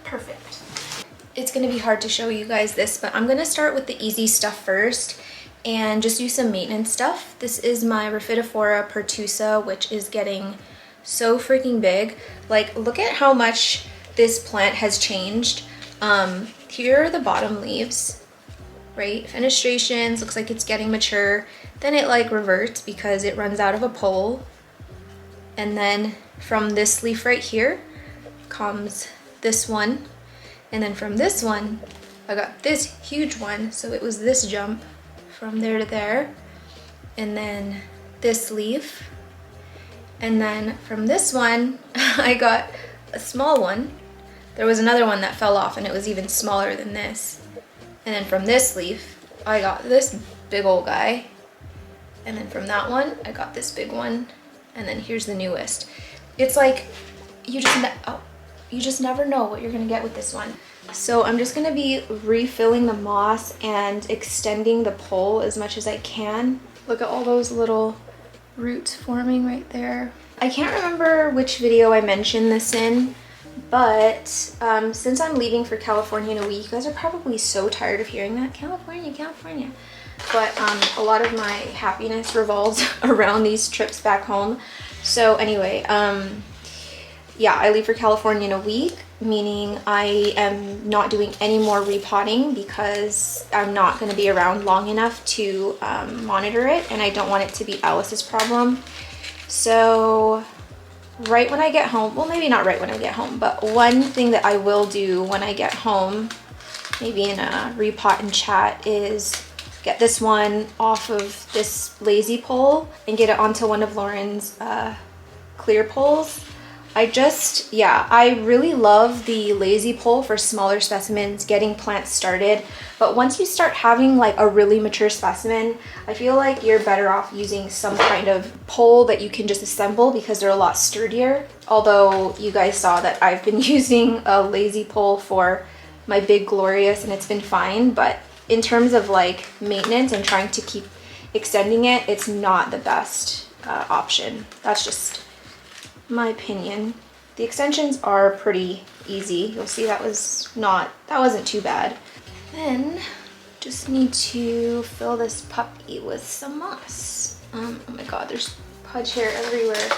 Perfect. It's gonna be hard to show you guys this, but I'm gonna start with the easy stuff first. and just do some maintenance stuff. This is my Rephidophora pertusa, which is getting so freaking big. Like, look at how much this plant has changed. Here are the bottom leaves, right? Fenestrations, looks like it's getting mature. Then it like reverts because it runs out of a pole. And then from this leaf right here comes this one. And then from this one, I got this huge one. So it was this jump from there to there. And then this leaf. And then from this one, I got a small one. There was another one that fell off and it was even smaller than this. And then from this leaf, I got this big old guy. And then from that one, I got this big one. And then here's the newest. It's like, you just never know what you're gonna get with this one. So I'm just gonna be refilling the moss and extending the pole as much as I can. Look at all those little roots forming right there. I can't remember which video I mentioned this in, but since I'm leaving for California in a week, you guys are probably so tired of hearing that. California, California. But a lot of my happiness revolves around these trips back home. So anyway, yeah, I leave for California in a week, meaning I am not doing any more repotting because I'm not going to be around long enough to monitor it, and I don't want it to be Alice's problem. So right when I get home, well, maybe not right when I get home, but one thing that I will do when I get home, maybe in a repot and chat, is get this one off of this lazy pole and get it onto one of Lauren's clear poles. I really love the lazy pole for smaller specimens, getting plants started. But once you start having like a really mature specimen, I feel like you're better off using some kind of pole that you can just assemble because they're a lot sturdier. Although you guys saw that I've been using a lazy pole for my big glorious and it's been fine. But in terms of like maintenance and trying to keep extending it, it's not the best option. That's just my opinion. The extensions are pretty easy. You'll see that wasn't too bad. Then just need to fill this puppy with some moss. Oh my god, there's pudge hair everywhere.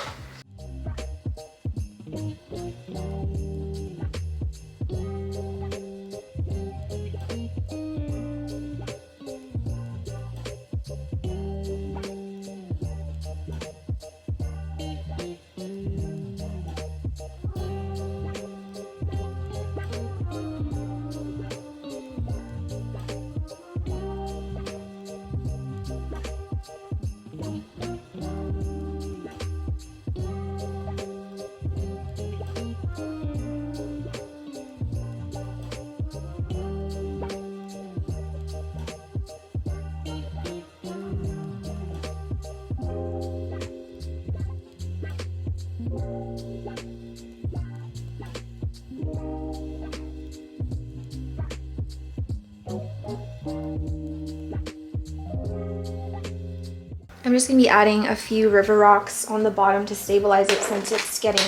I'm just gonna be adding a few river rocks on the bottom to stabilize it since it's getting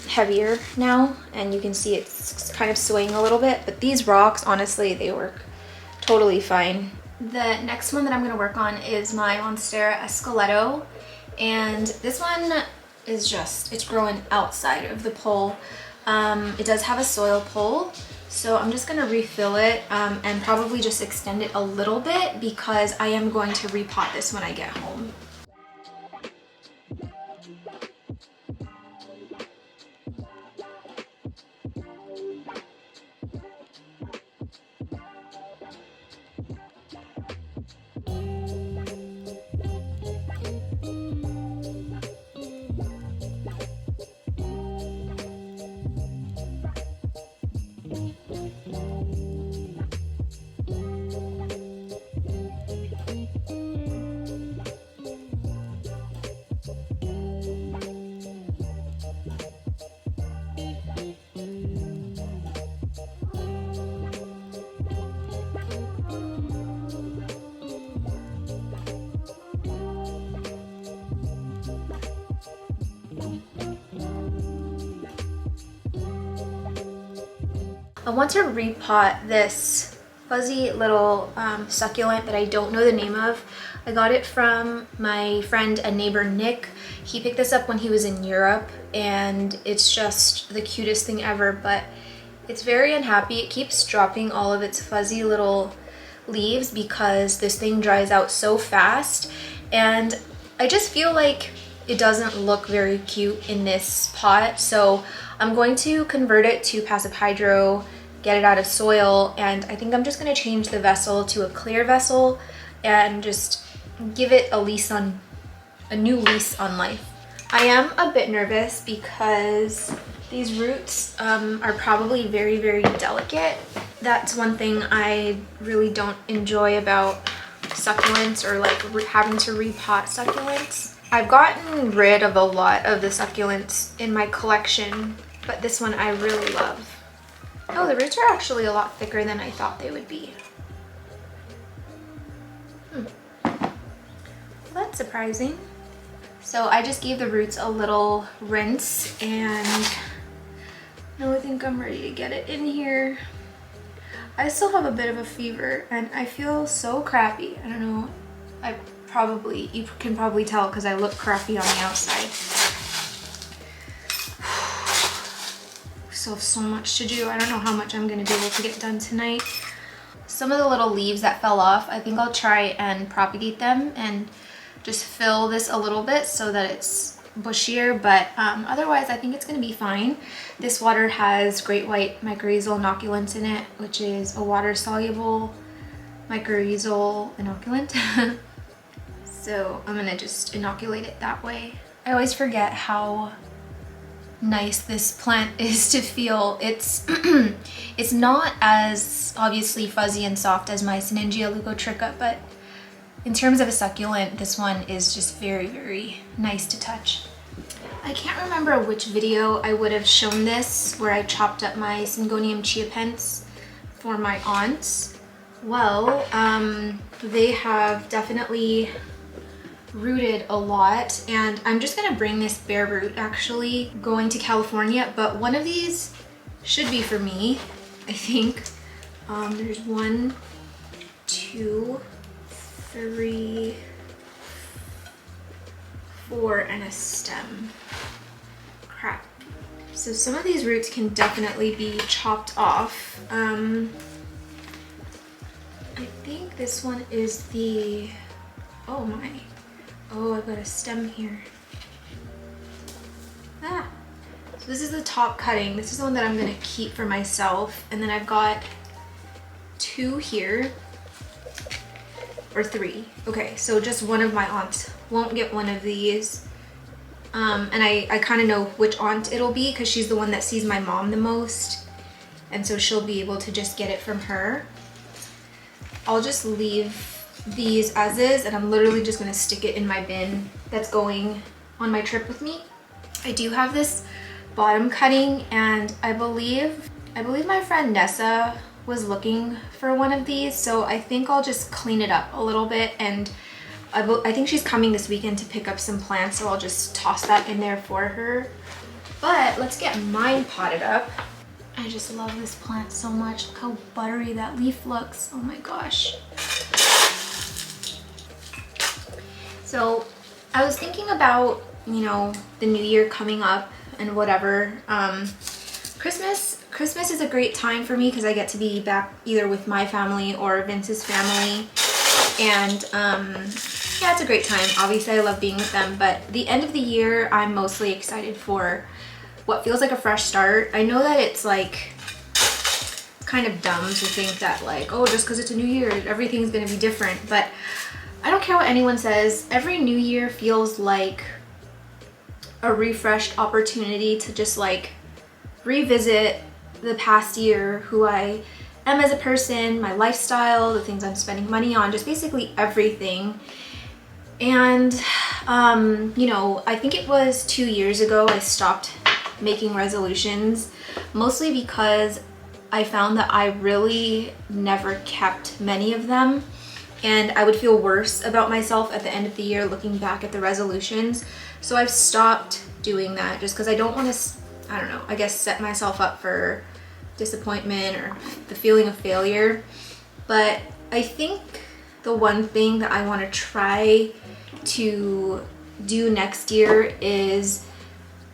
heavier now, and you can see it's kind of swaying a little bit, but these rocks, honestly, they work totally fine. The next one that I'm gonna work on is my Monstera Esqueleto, and this one is it's growing outside of the pole. It does have a soil pole, so I'm just gonna refill it and probably just extend it a little bit because I am going to repot this when I get home. I want to repot this fuzzy little succulent that I don't know the name of. I got it from my friend and neighbor Nick. He picked this up when he was in Europe, and it's just the cutest thing ever, but it's very unhappy. It keeps dropping all of its fuzzy little leaves because this thing dries out so fast, and I just feel like it doesn't look very cute in this pot, so I'm going to convert it to passive hydro, get it out of soil, and I think I'm just going to change the vessel to a clear vessel and just give it a new lease on life. I am a bit nervous because these roots are probably very, very delicate. That's one thing I really don't enjoy about succulents, or like having to repot succulents. I've gotten rid of a lot of the succulents in my collection, but this one I really love. Oh, the roots are actually a lot thicker than I thought they would be. Well, that's surprising. So I just gave the roots a little rinse, and now I think I'm ready to get it in here. I still have a bit of a fever and I feel so crappy. I don't know, you can probably tell because I look crappy on the outside. Still have so much to do. I don't know how much I'm gonna be able to get done tonight. Some of the little leaves that fell off, I think I'll try and propagate them and just fill this a little bit so that it's bushier, but otherwise I think it's gonna be fine. This water has great white mycorrhizal inoculants in it, which is a water soluble mycorrhizal inoculant. So I'm gonna just inoculate it that way. I always forget how nice this plant is to feel. It's it's not as obviously fuzzy and soft as my Syningia leucotricha, but in terms of a succulent, this one is just very, very nice to touch. I can't remember which video I would have shown this, where I chopped up my Syngonium chiapense for my aunts. Well, they have definitely rooted a lot, and I'm just gonna bring this bare root actually going to California, but one of these should be for me, I think. There's 1, 2, 3, 4, and a stem. Crap. So some of these roots can definitely be chopped off. I think this one is the, oh my, oh, I've got a stem here. Ah. So this is the top cutting. This is the one that I'm gonna keep for myself. And then I've got 2 here. Or 3. Okay, so just one of my aunts won't get one of these. And I kind of know which aunt it'll be because she's the one that sees my mom the most. And so she'll be able to just get it from her. I'll just leave these as is, and I'm literally just gonna stick it in my bin that's going on my trip with me. I do have this bottom cutting, and I believe my friend Nessa was looking for one of these, so I think I'll just clean it up a little bit, and I think she's coming this weekend to pick up some plants, so I'll just toss that in there for her. But let's get mine potted up. I just love this plant so much. Look how buttery that leaf looks. Oh my gosh. So I was thinking about, you know, the new year coming up and whatever. Christmas is a great time for me because I get to be back either with my family or Vince's family, and yeah, it's a great time. Obviously I love being with them, but the end of the year I'm mostly excited for what feels like a fresh start. I know that it's like kind of dumb to think that like, oh, just because it's a new year everything's gonna be different, but I don't care what anyone says. Every new year feels like a refreshed opportunity to just like revisit the past year, who I am as a person, my lifestyle, the things I'm spending money on, just basically everything. And you know, I think it was 2 years ago I stopped making resolutions, mostly because I found that I really never kept many of them, and I would feel worse about myself at the end of the year looking back at the resolutions. So I've stopped doing that just because I don't want to, I don't know, I guess set myself up for disappointment or the feeling of failure. But I think the one thing that I want to try to do next year is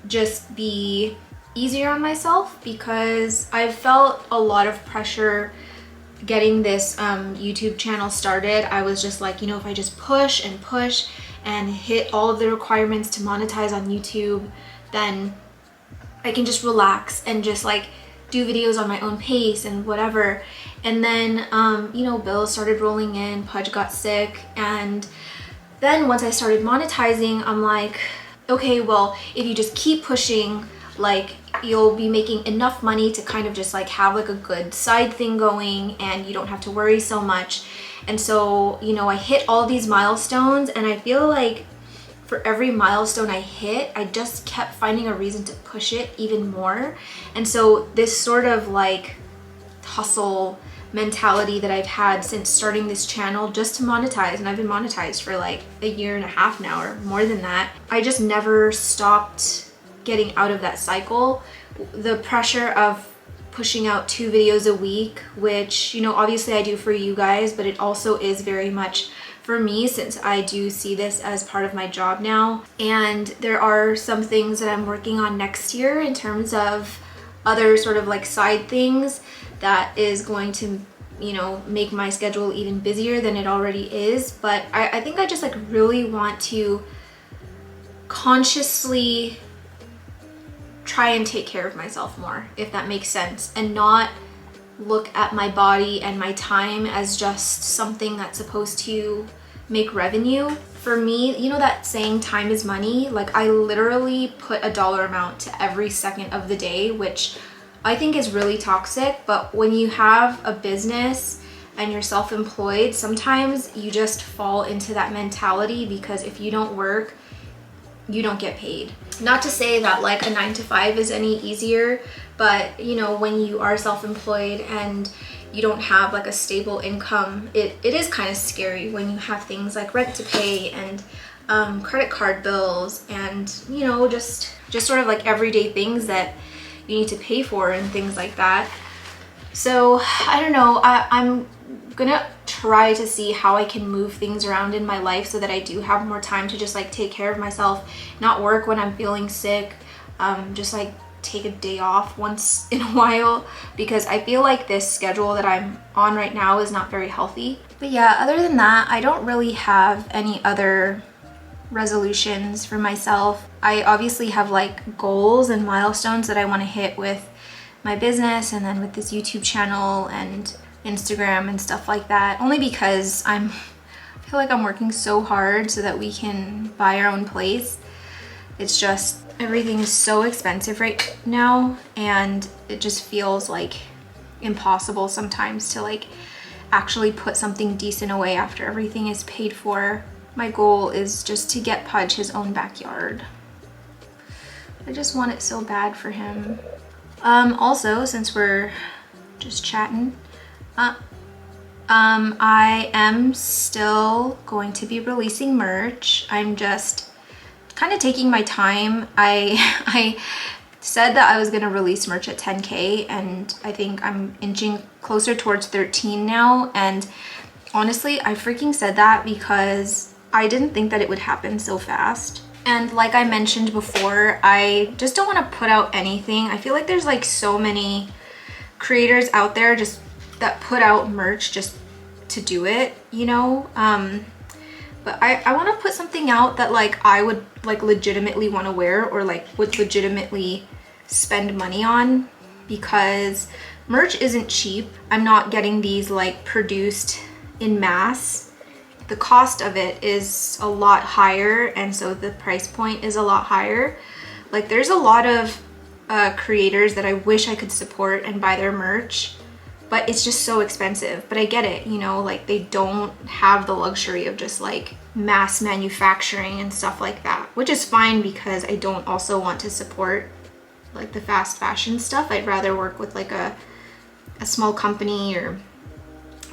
just be easier on myself, because I've felt a lot of pressure getting this YouTube channel started. I was just like, you know, if I just push and push and hit all of the requirements to monetize on YouTube, then I can just relax and just like do videos on my own pace and whatever. And then, you know, bills started rolling in, Pudge got sick, and then once I started monetizing, I'm like, okay, well, if you just keep pushing, like, you'll be making enough money to kind of just like have like a good side thing going, and you don't have to worry so much. And so, you know, I hit all these milestones, and I feel like for every milestone I hit, I just kept finding a reason to push it even more. And so this sort of like hustle mentality that I've had since starting this channel just to monetize, and I've been monetized for like a year and a half now or more than that, I just never stopped getting out of that cycle. The pressure of pushing out 2 videos a week, which, you know, obviously I do for you guys, but it also is very much for me, since I do see this as part of my job now. And there are some things that I'm working on next year in terms of other sort of like side things that is going to, you know, make my schedule even busier than it already is. But I think I just like really want to consciously try and take care of myself more, if that makes sense, and not look at my body and my time as just something that's supposed to make revenue. For me, you know that saying, time is money? Like, I literally put a dollar amount to every second of the day, which I think is really toxic. But when you have a business and you're self-employed, sometimes you just fall into that mentality, because if you don't work, you don't get paid. Not to say that like a 9-to-5 is any easier, but you know, when you are self-employed and you don't have like a stable income, it is kind of scary when you have things like rent to pay and credit card bills, and you know, just sort of like everyday things that you need to pay for and things like that. So I don't know, I'm gonna try to see how I can move things around in my life so that I do have more time to just like take care of myself, not work when I'm feeling sick, just like take a day off once in a while, because I feel like this schedule that I'm on right now is not very healthy. But yeah, other than that, I don't really have any other resolutions for myself. I obviously have like goals and milestones that I want to hit with my business, and then with this YouTube channel and Instagram and stuff like that, only because I feel like I'm working so hard so that we can buy our own place. It's just everything is so expensive right now, and it just feels like impossible sometimes to like actually put something decent away after everything is paid for. My goal is just to get Pudge his own backyard. I just want it so bad for him. Also, since we're just chatting, I am still going to be releasing merch. I'm just kind of taking my time. I said that I was gonna release merch at 10K, and I think I'm inching closer towards 13 now. And honestly, I freaking said that because I didn't think that it would happen so fast. And like I mentioned before, I just don't want to put out anything. I feel like there's like so many creators out there just that put out merch just to do it, you know? But I want to put something out that like I would like legitimately want to wear, or like would legitimately spend money on, because merch isn't cheap. I'm not getting these like produced in mass. The cost of it is a lot higher, and so the price point is a lot higher. Like, there's a lot of creators that I wish I could support and buy their merch, but it's just so expensive. But I get it, you know, like they don't have the luxury of just like mass manufacturing and stuff like that, which is fine, because I don't also want to support like the fast fashion stuff. I'd rather work with like a small company or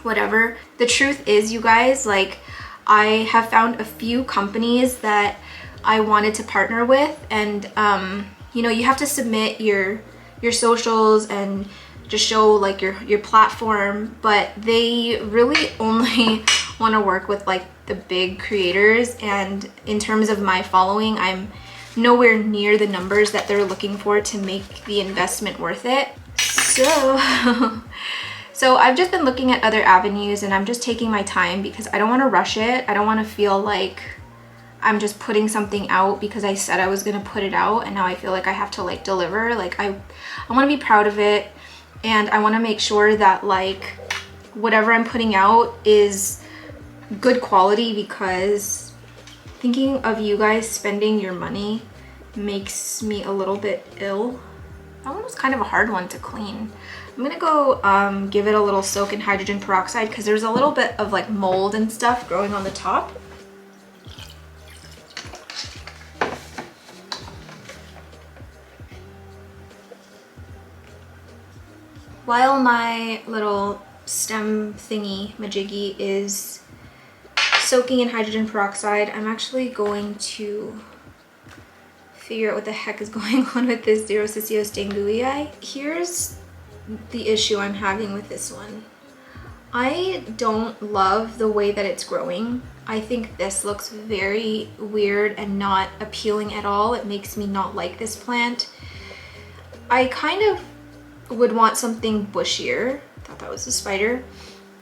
whatever. The truth is, you guys, like I have found a few companies that I wanted to partner with, and you know, you have to submit your socials and just show like your platform, but they really only want to work with like the big creators, and in terms of my following, I'm nowhere near the numbers that they're looking for to make the investment worth it. So I've just been looking at other avenues, and I'm just taking my time because I don't want to rush it. I don't want to feel like I'm just putting something out because I said I was going to put it out and now I feel like I have to like deliver. Like I want to be proud of it, and I want to make sure that like whatever I'm putting out is good quality, because thinking of you guys spending your money makes me a little bit ill. That one was kind of a hard one to clean. I'm gonna go give it a little soak in hydrogen peroxide because there's a little bit of like mold and stuff growing on the top. While my little stem thingy majiggy is soaking in hydrogen peroxide, I'm actually going to figure out what the heck is going on with this Xerosicios dengui. Here's the issue I'm having with this one. I don't love the way that it's growing. I think this looks very weird and not appealing at all. It makes me not like this plant. I kind of would want something bushier. I thought that was a spider.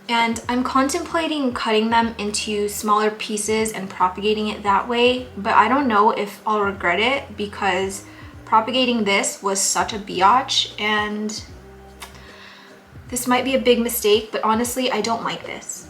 And I'm contemplating cutting them into smaller pieces and propagating it that way, but I don't know if I'll regret it because propagating this was such a biatch, and this might be a big mistake, but honestly, I don't like this.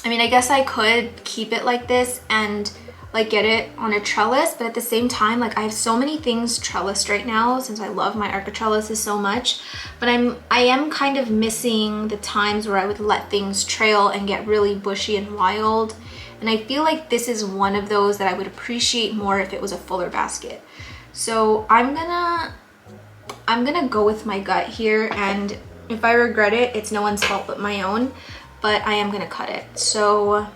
I mean, I guess I could keep it like this and like get it on a trellis, but at the same time, like I have so many things trellised right now since I love my Arca trellises so much, but I am kind of missing the times where I would let things trail and get really bushy and wild. And I feel like this is one of those that I would appreciate more if it was a fuller basket. So I'm gonna go with my gut here, and if I regret it, it's no one's fault but my own, but I am gonna cut it. So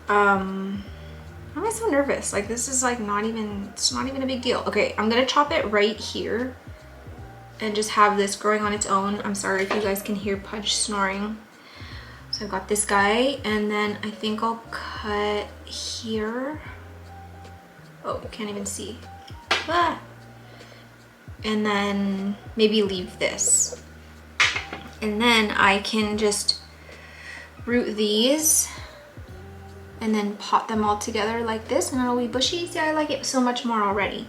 why am I so nervous? Like this is like it's not even a big deal. Okay, I'm gonna chop it right here and just have this growing on its own. I'm sorry if you guys can hear Pudge snoring. So I've got this guy, and then I think I'll cut here. Oh, you can't even see. Ah. And then maybe leave this. And then I can just root these and then pot them all together like this, and it'll be bushy. See, I like it so much more already.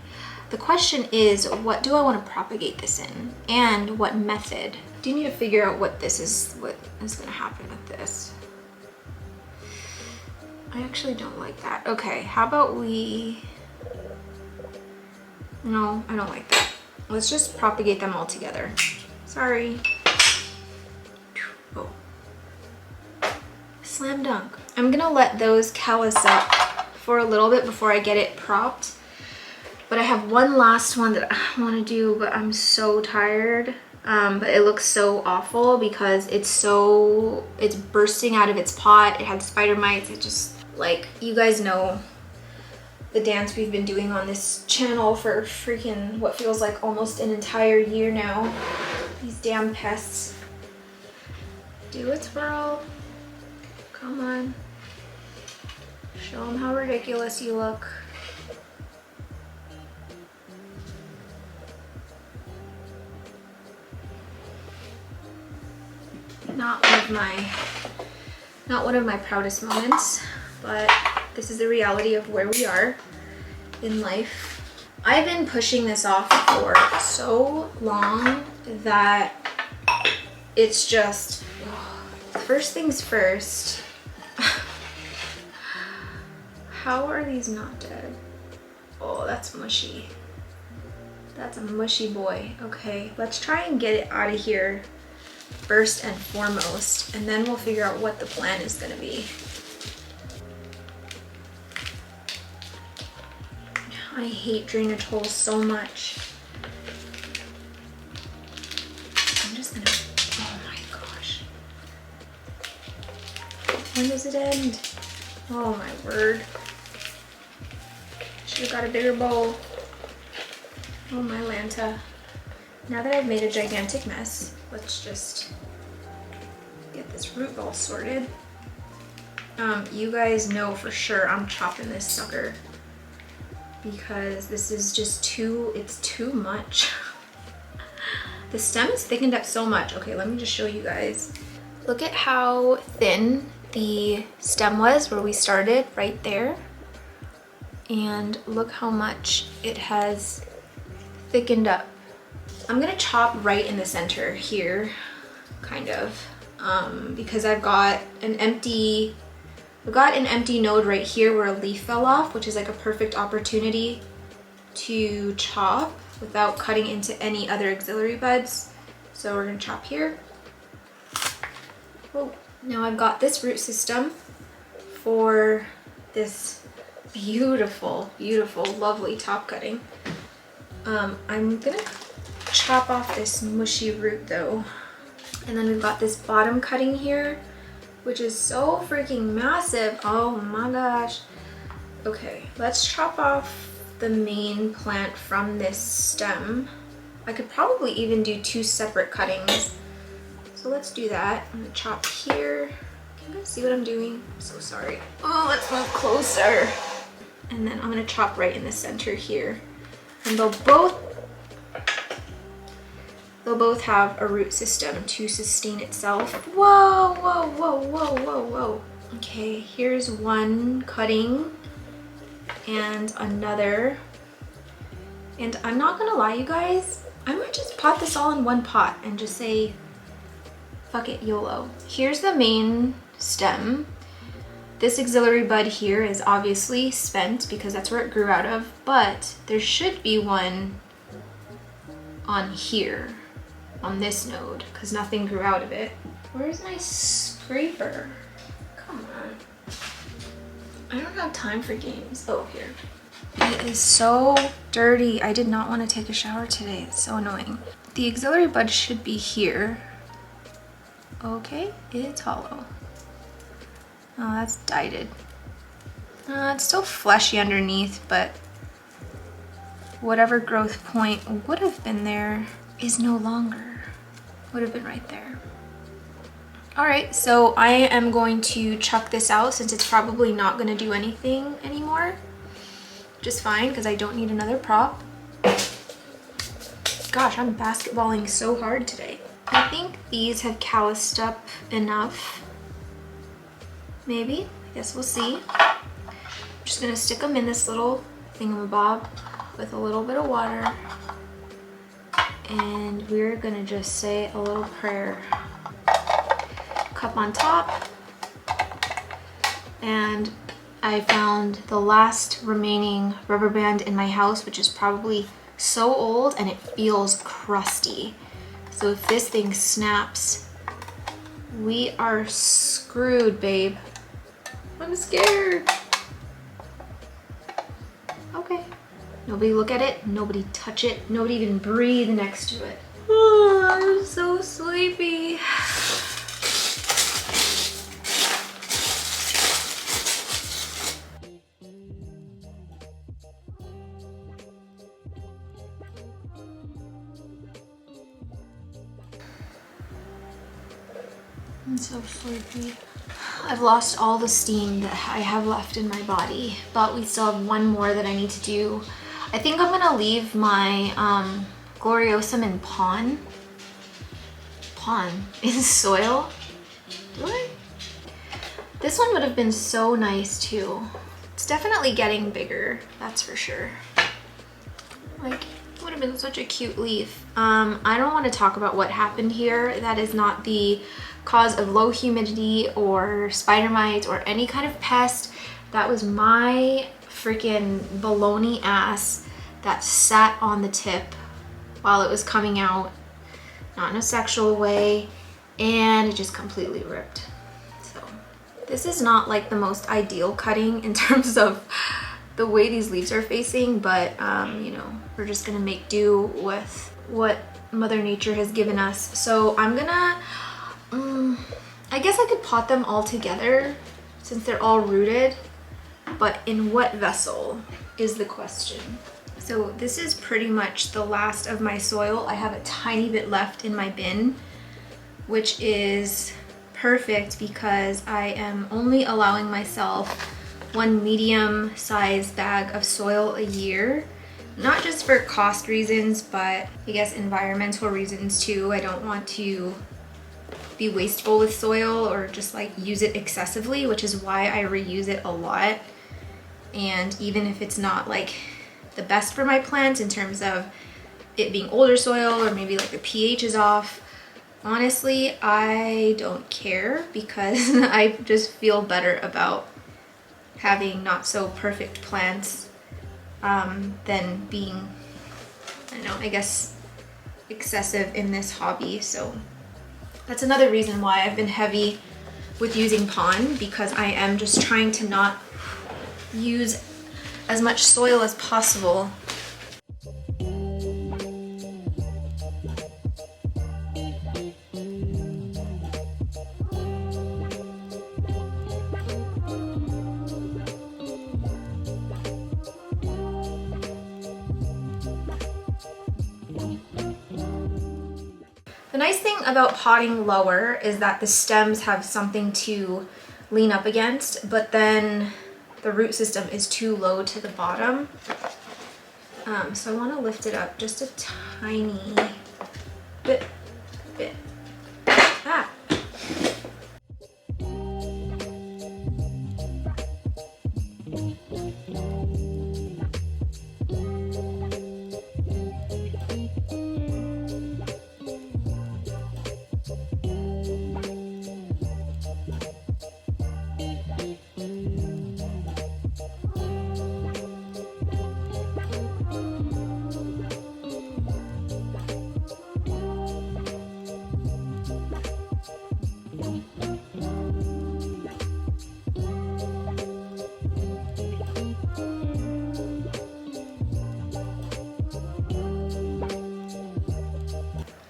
The question is, what do I want to propagate this in, and what method? Do you need to figure out what is gonna happen with this? I actually don't like that. Okay, how about we... No, I don't like that. Let's just propagate them all together. Sorry. Oh. Slam dunk. I'm gonna let those callus up for a little bit before I get it propped. But I have one last one that I want to do, but I'm so tired. But it looks so awful because it's bursting out of its pot. It had spider mites. It just, like, you guys know the dance we've been doing on this channel for freaking what feels like almost an entire year now. These damn pests. Do it, Squirrel. Come on. Show them how ridiculous you look. Not one of my proudest moments, but this is the reality of where we are in life. I've been pushing this off for so long that it's just, first things first. How are these not dead? Oh, that's mushy. That's a mushy boy. Okay, let's try and get it out of here first and foremost, and then we'll figure out what the plan is gonna be. I hate drainage holes so much. I'm just gonna, oh my gosh. When does it end? Oh my word. Should've got a bigger bowl. Oh my Lanta. Now that I've made a gigantic mess, let's just get this root ball sorted. You guys know for sure I'm chopping this sucker because this is just it's too much. The stem is thickened up so much. Okay, let me just show you guys. Look at how thin the stem was where we started, right there. And look how much it has thickened up. I'm gonna chop right in the center here, kind of, because I've got an empty node right here where a leaf fell off, which is like a perfect opportunity to chop without cutting into any other auxiliary buds. So we're gonna chop here. Whoa. Now I've got this root system for this beautiful, beautiful, lovely top cutting. I'm gonna chop off this mushy root though. And then we've got this bottom cutting here, which is so freaking massive. Oh my gosh. Okay, let's chop off the main plant from this stem. I could probably even do 2 separate cuttings. So let's do that. I'm gonna chop here. Can you guys see what I'm doing? I'm so sorry. Oh, let's move closer. And then I'm gonna chop right in the center here. And they'll both have a root system to sustain itself. Whoa, whoa, whoa, whoa, whoa, whoa. Okay, here's one cutting and another. And I'm not gonna lie, you guys, I might just pot this all in one pot and just say, fuck it, YOLO. Here's the main stem. This auxiliary bud here is obviously spent because that's where it grew out of, but there should be one on here, on this node, because nothing grew out of it. Where's my scraper? Come on. I don't have time for games. Oh, here. It is so dirty. I did not want to take a shower today. It's so annoying. The auxiliary bud should be here. Okay, it's hollow. Oh, that's dyed. It's still fleshy underneath, but whatever growth point would have been there is no longer. Would have been right there. All right, so I am going to chuck this out since it's probably not gonna do anything anymore. Just fine, because I don't need another prop. Gosh, I'm basketballing so hard today. I think these have calloused up enough. Maybe, I guess we'll see. I'm just gonna stick them in this little thingamabob with a little bit of water. And we're gonna just say a little prayer. Cup on top. And I found the last remaining rubber band in my house, which is probably so old and it feels crusty. So if this thing snaps, we are screwed, babe. I'm scared. Okay. Nobody look at it, nobody touch it, nobody even breathe next to it. Oh, I'm so sleepy. I'm so sleepy. I've lost all the steam that I have left in my body, but we still have one more that I need to do. I think I'm gonna leave my Gloriosum in pawn in soil. Do I? This one would have been so nice too. It's definitely getting bigger, that's for sure. Like, it would have been such a cute leaf. I don't want to talk about what happened here. That is not the cause of low humidity or spider mites or any kind of pest. That was my freaking baloney ass that sat on the tip while it was coming out, not in a sexual way, and it just completely ripped. So this is not like the most ideal cutting in terms of the way these leaves are facing, but you know, we're just gonna make do with what Mother Nature has given us. So I'm gonna I guess I could pot them all together since they're all rooted, but in what vessel is the question. So this is pretty much the last of my soil. I have a tiny bit left in my bin, which is perfect because I am only allowing myself one medium-sized bag of soil a year. Not just for cost reasons, but I guess environmental reasons too. I don't want to be wasteful with soil or just like use it excessively, which is why I reuse it a lot. And even if it's not like the best for my plants in terms of it being older soil or maybe like the pH is off, honestly, I don't care because I just feel better about having not so perfect plants than being, I don't know, I guess excessive in this hobby. So that's another reason why I've been heavy with using pond, because I am just trying to not use as much soil as possible. The nice thing about potting lower is that the stems have something to lean up against, but then the root system is too low to the bottom. So I want to lift it up just a tiny bit. Ah.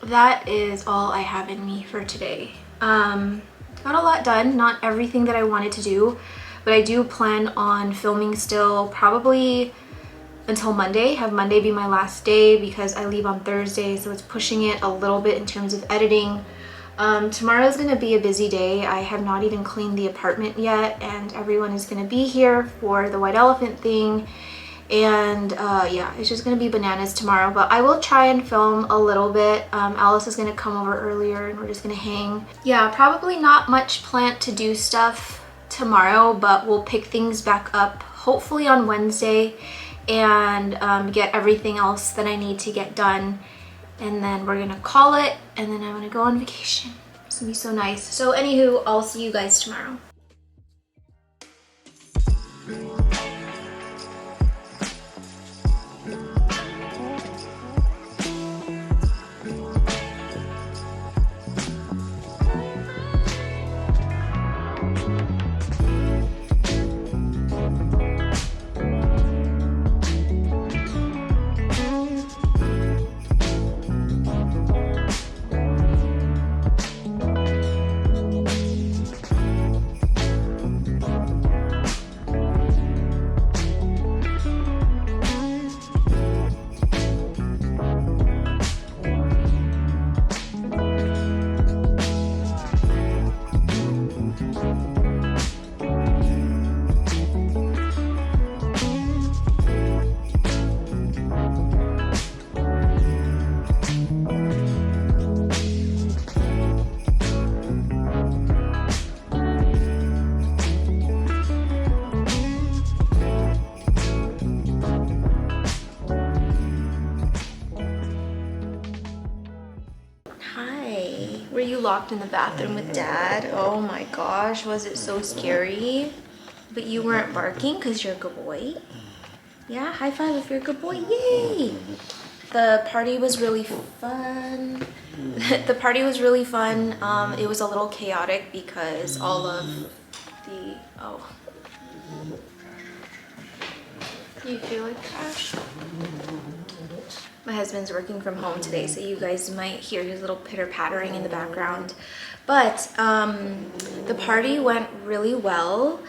That is all I have in me for today. Got a lot done, not everything that I wanted to do, but I do plan on filming still probably until Monday. Have Monday be my last day because I leave on Thursday, so it's pushing it a little bit in terms of editing. Tomorrow is gonna be a busy day. I have not even cleaned the apartment yet, and everyone is gonna be here for the white elephant thing. And yeah, it's just gonna be bananas tomorrow, but I will try and film a little bit. Alice is gonna come over earlier and we're just gonna hang. Yeah, probably not much plant to do stuff tomorrow, but we'll pick things back up hopefully on Wednesday and get everything else that I need to get done, and then we're gonna call it, and then I'm gonna go on vacation. It's gonna be so nice. So anywho, I'll see you guys tomorrow. Were you locked in the bathroom with Dad? Oh my gosh, was it so scary? But you weren't barking because you're a good boy? Yeah, high five if you're a good boy. Yay! The party was really fun. The party was really fun. It was a little chaotic because all of the... Oh. Do you feel like trash? My husband's working from home today, so you guys might hear his little pitter-pattering in the background. But the party went really well.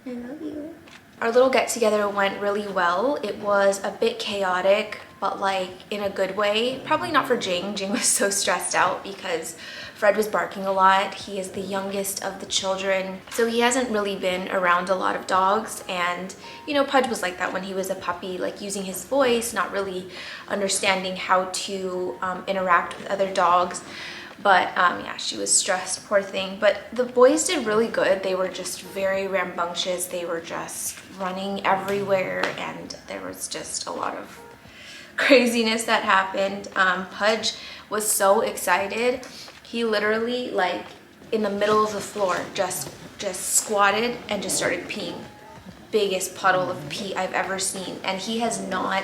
I love you. Our little get together went really well. It was a bit chaotic, but like in a good way. Probably not for Jing. Jing was so stressed out because Fred was barking a lot. He is the youngest of the children, so he hasn't really been around a lot of dogs. And you know, Pudge was like that when he was a puppy, like using his voice, not really understanding how to interact with other dogs. But yeah, she was stressed, poor thing. But the boys did really good. They were just very rambunctious. They were just running everywhere, and there was just a lot of craziness that happened. Pudge was so excited. He literally, like, in the middle of the floor, just squatted and just started peeing. Biggest puddle of pee I've ever seen. And he has not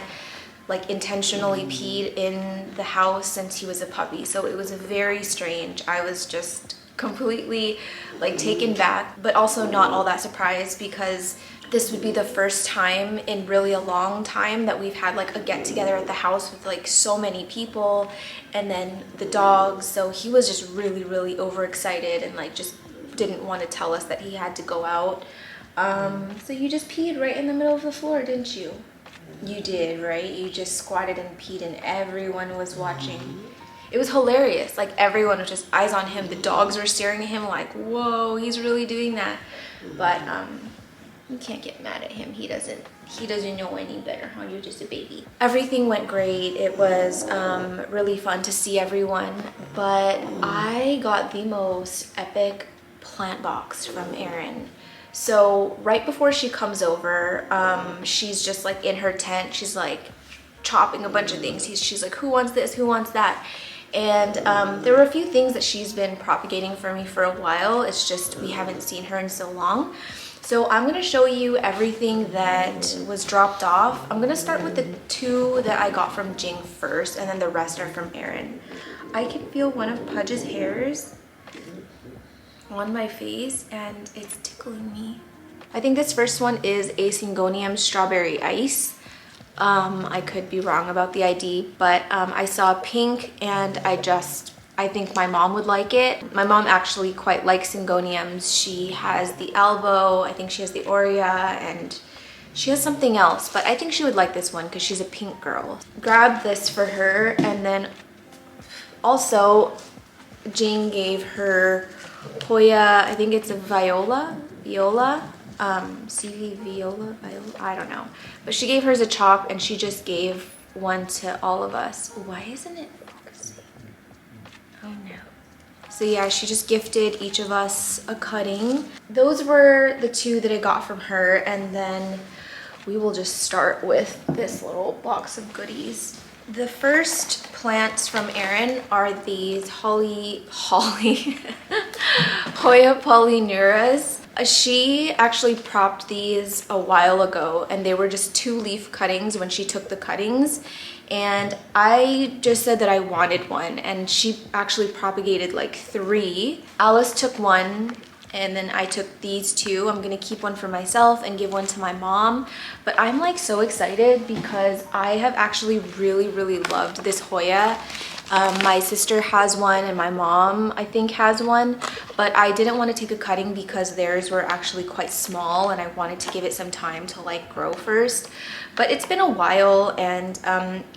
like intentionally peed in the house since he was a puppy, so it was very strange. I was just completely like taken back, but also not all that surprised, because this would be the first time in really a long time that we've had like a get together at the house with like so many people, and then the dogs. So he was just really overexcited and like just didn't want to tell us that he had to go out. So you just peed right in the middle of the floor, didn't you? You did, right? You just squatted and peed and everyone was watching. It was hilarious. Like everyone was just eyes on him. The dogs were staring at him like, whoa, he's really doing that. But you can't get mad at him. He doesn't know any better, huh? You're just a baby. Everything went great. It was really fun to see everyone. But I got the most epic plant box from Erin. So right before she comes over, she's just like in her tent. She's like chopping a bunch of things. She's like, who wants this? Who wants that? And there were a few things that she's been propagating for me for a while. It's just we haven't seen her in so long. So I'm gonna show you everything that was dropped off. I'm gonna start with the two that I got from Jing first, and then the rest are from Erin. I can feel one of Pudge's hairs on my face and it's tickling me. I think this first one is a Syngonium strawberry ice. I could be wrong about the ID, but I saw pink and I think my mom would like it. My mom actually quite likes Syngoniums. She has the Albo, I think she has the Aurea, and she has something else, but I think she would like this one because she's a pink girl. Grab this for her, and then also Jing gave her Hoya, I think it's a Viola, CV Viola, I don't know. But she gave hers a chop and she just gave one to all of us. Why isn't it focusing? Oh no. So yeah, she just gifted each of us a cutting. Those were the two that I got from her, and then we will just start with this little box of goodies. The first plants from Erin are these Hoya Polynuras. She actually propped these a while ago, and they were just 2 leaf cuttings when she took the cuttings. And I just said that I wanted one, and she actually propagated like 3. Alice took one, and then I took these 2. I'm gonna keep one for myself and give one to my mom. But I'm like so excited because I have actually really loved this Hoya. My sister has one and my mom I think has one, but I didn't want to take a cutting because theirs were actually quite small and I wanted to give it some time to like grow first. But it's been a while, and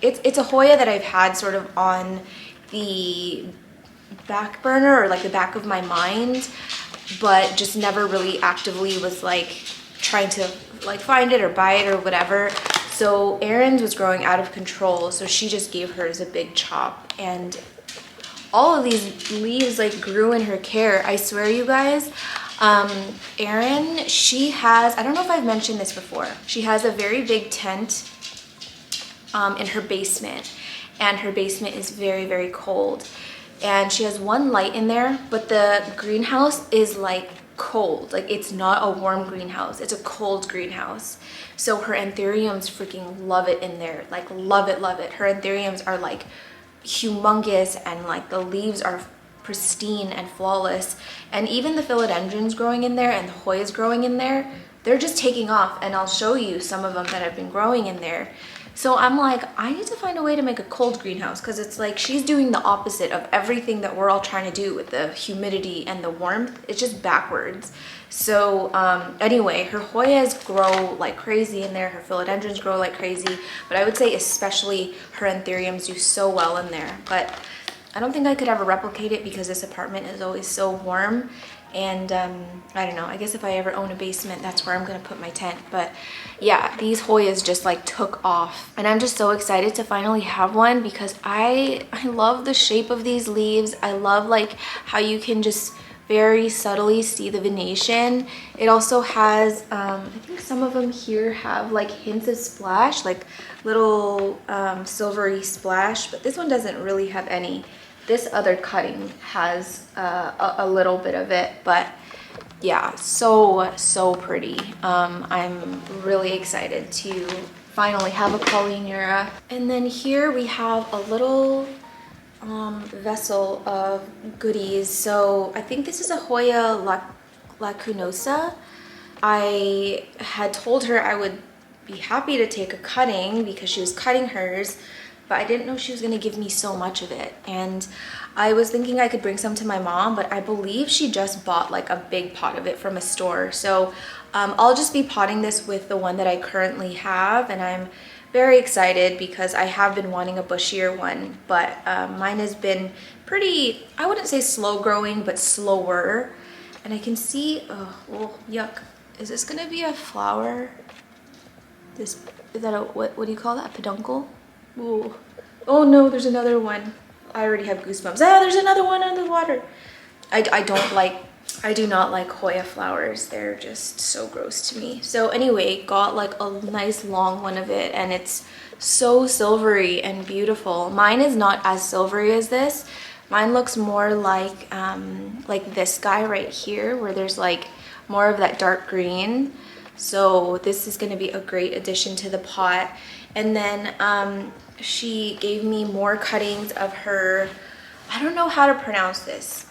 it's a Hoya that I've had sort of on the back burner, or like the back of my mind, but just never really actively was like trying to like find it or buy it or whatever. So Erin's was growing out of control, so she just gave hers a big chop, and all of these leaves like grew in her care. I swear, you guys. Erin, she has, I don't know if I've mentioned this before, she has a very big tent in her basement, and her basement is very cold, and she has one light in there, but the greenhouse is like cold. Like, it's not a warm greenhouse, it's a cold greenhouse. So her anthuriums freaking love it in there, like love it. Her anthuriums are like humongous, and like the leaves are pristine and flawless, and even the philodendrons growing in there and the Hoyas growing in there, they're just taking off, and I'll show you some of them that have been growing in there. So I'm like, I need to find a way to make a cold greenhouse, because it's like she's doing the opposite of everything that we're all trying to do with the humidity and the warmth. It's just backwards. So anyway, her Hoyas grow like crazy in there. Her philodendrons grow like crazy. But I would say especially her anthuriums do so well in there. But I don't think I could ever replicate it because this apartment is always so warm. And I don't know, I guess if I ever own a basement, that's where I'm gonna put my tent. But yeah, these Hoyas just like took off, and I'm just so excited to finally have one, because I love the shape of these leaves. I love like how you can just very subtly see the venation. It also has I think some of them here have like hints of splash, like little silvery splash, but this one doesn't really have any. This other cutting has a little bit of it, but yeah, so pretty. I'm really excited to finally have a Polyneura. And then here we have a little vessel of goodies. So I think this is a Hoya lacunosa. I had told her I would be happy to take a cutting because she was cutting hers, but I didn't know she was gonna give me so much of it. And I was thinking I could bring some to my mom, but I believe she just bought like a big pot of it from a store. So I'll just be potting this with the one that I currently have, and I'm very excited because I have been wanting a bushier one, but mine has been pretty, I wouldn't say slow growing, but slower. And I can see, oh, yuck. Is this gonna be a flower? Is that a, what do you call that, a peduncle? Ooh. Oh no, there's another one. I already have goosebumps. Ah, there's another one on the water. I do not like Hoya flowers. They're just so gross to me. So anyway, got like a nice long one of it, and it's so silvery and beautiful. Mine is not as silvery as this. Mine looks more like this guy right here, where there's like more of that dark green. So this is going to be a great addition to the pot. And then she gave me more cuttings of her, I don't know how to pronounce this.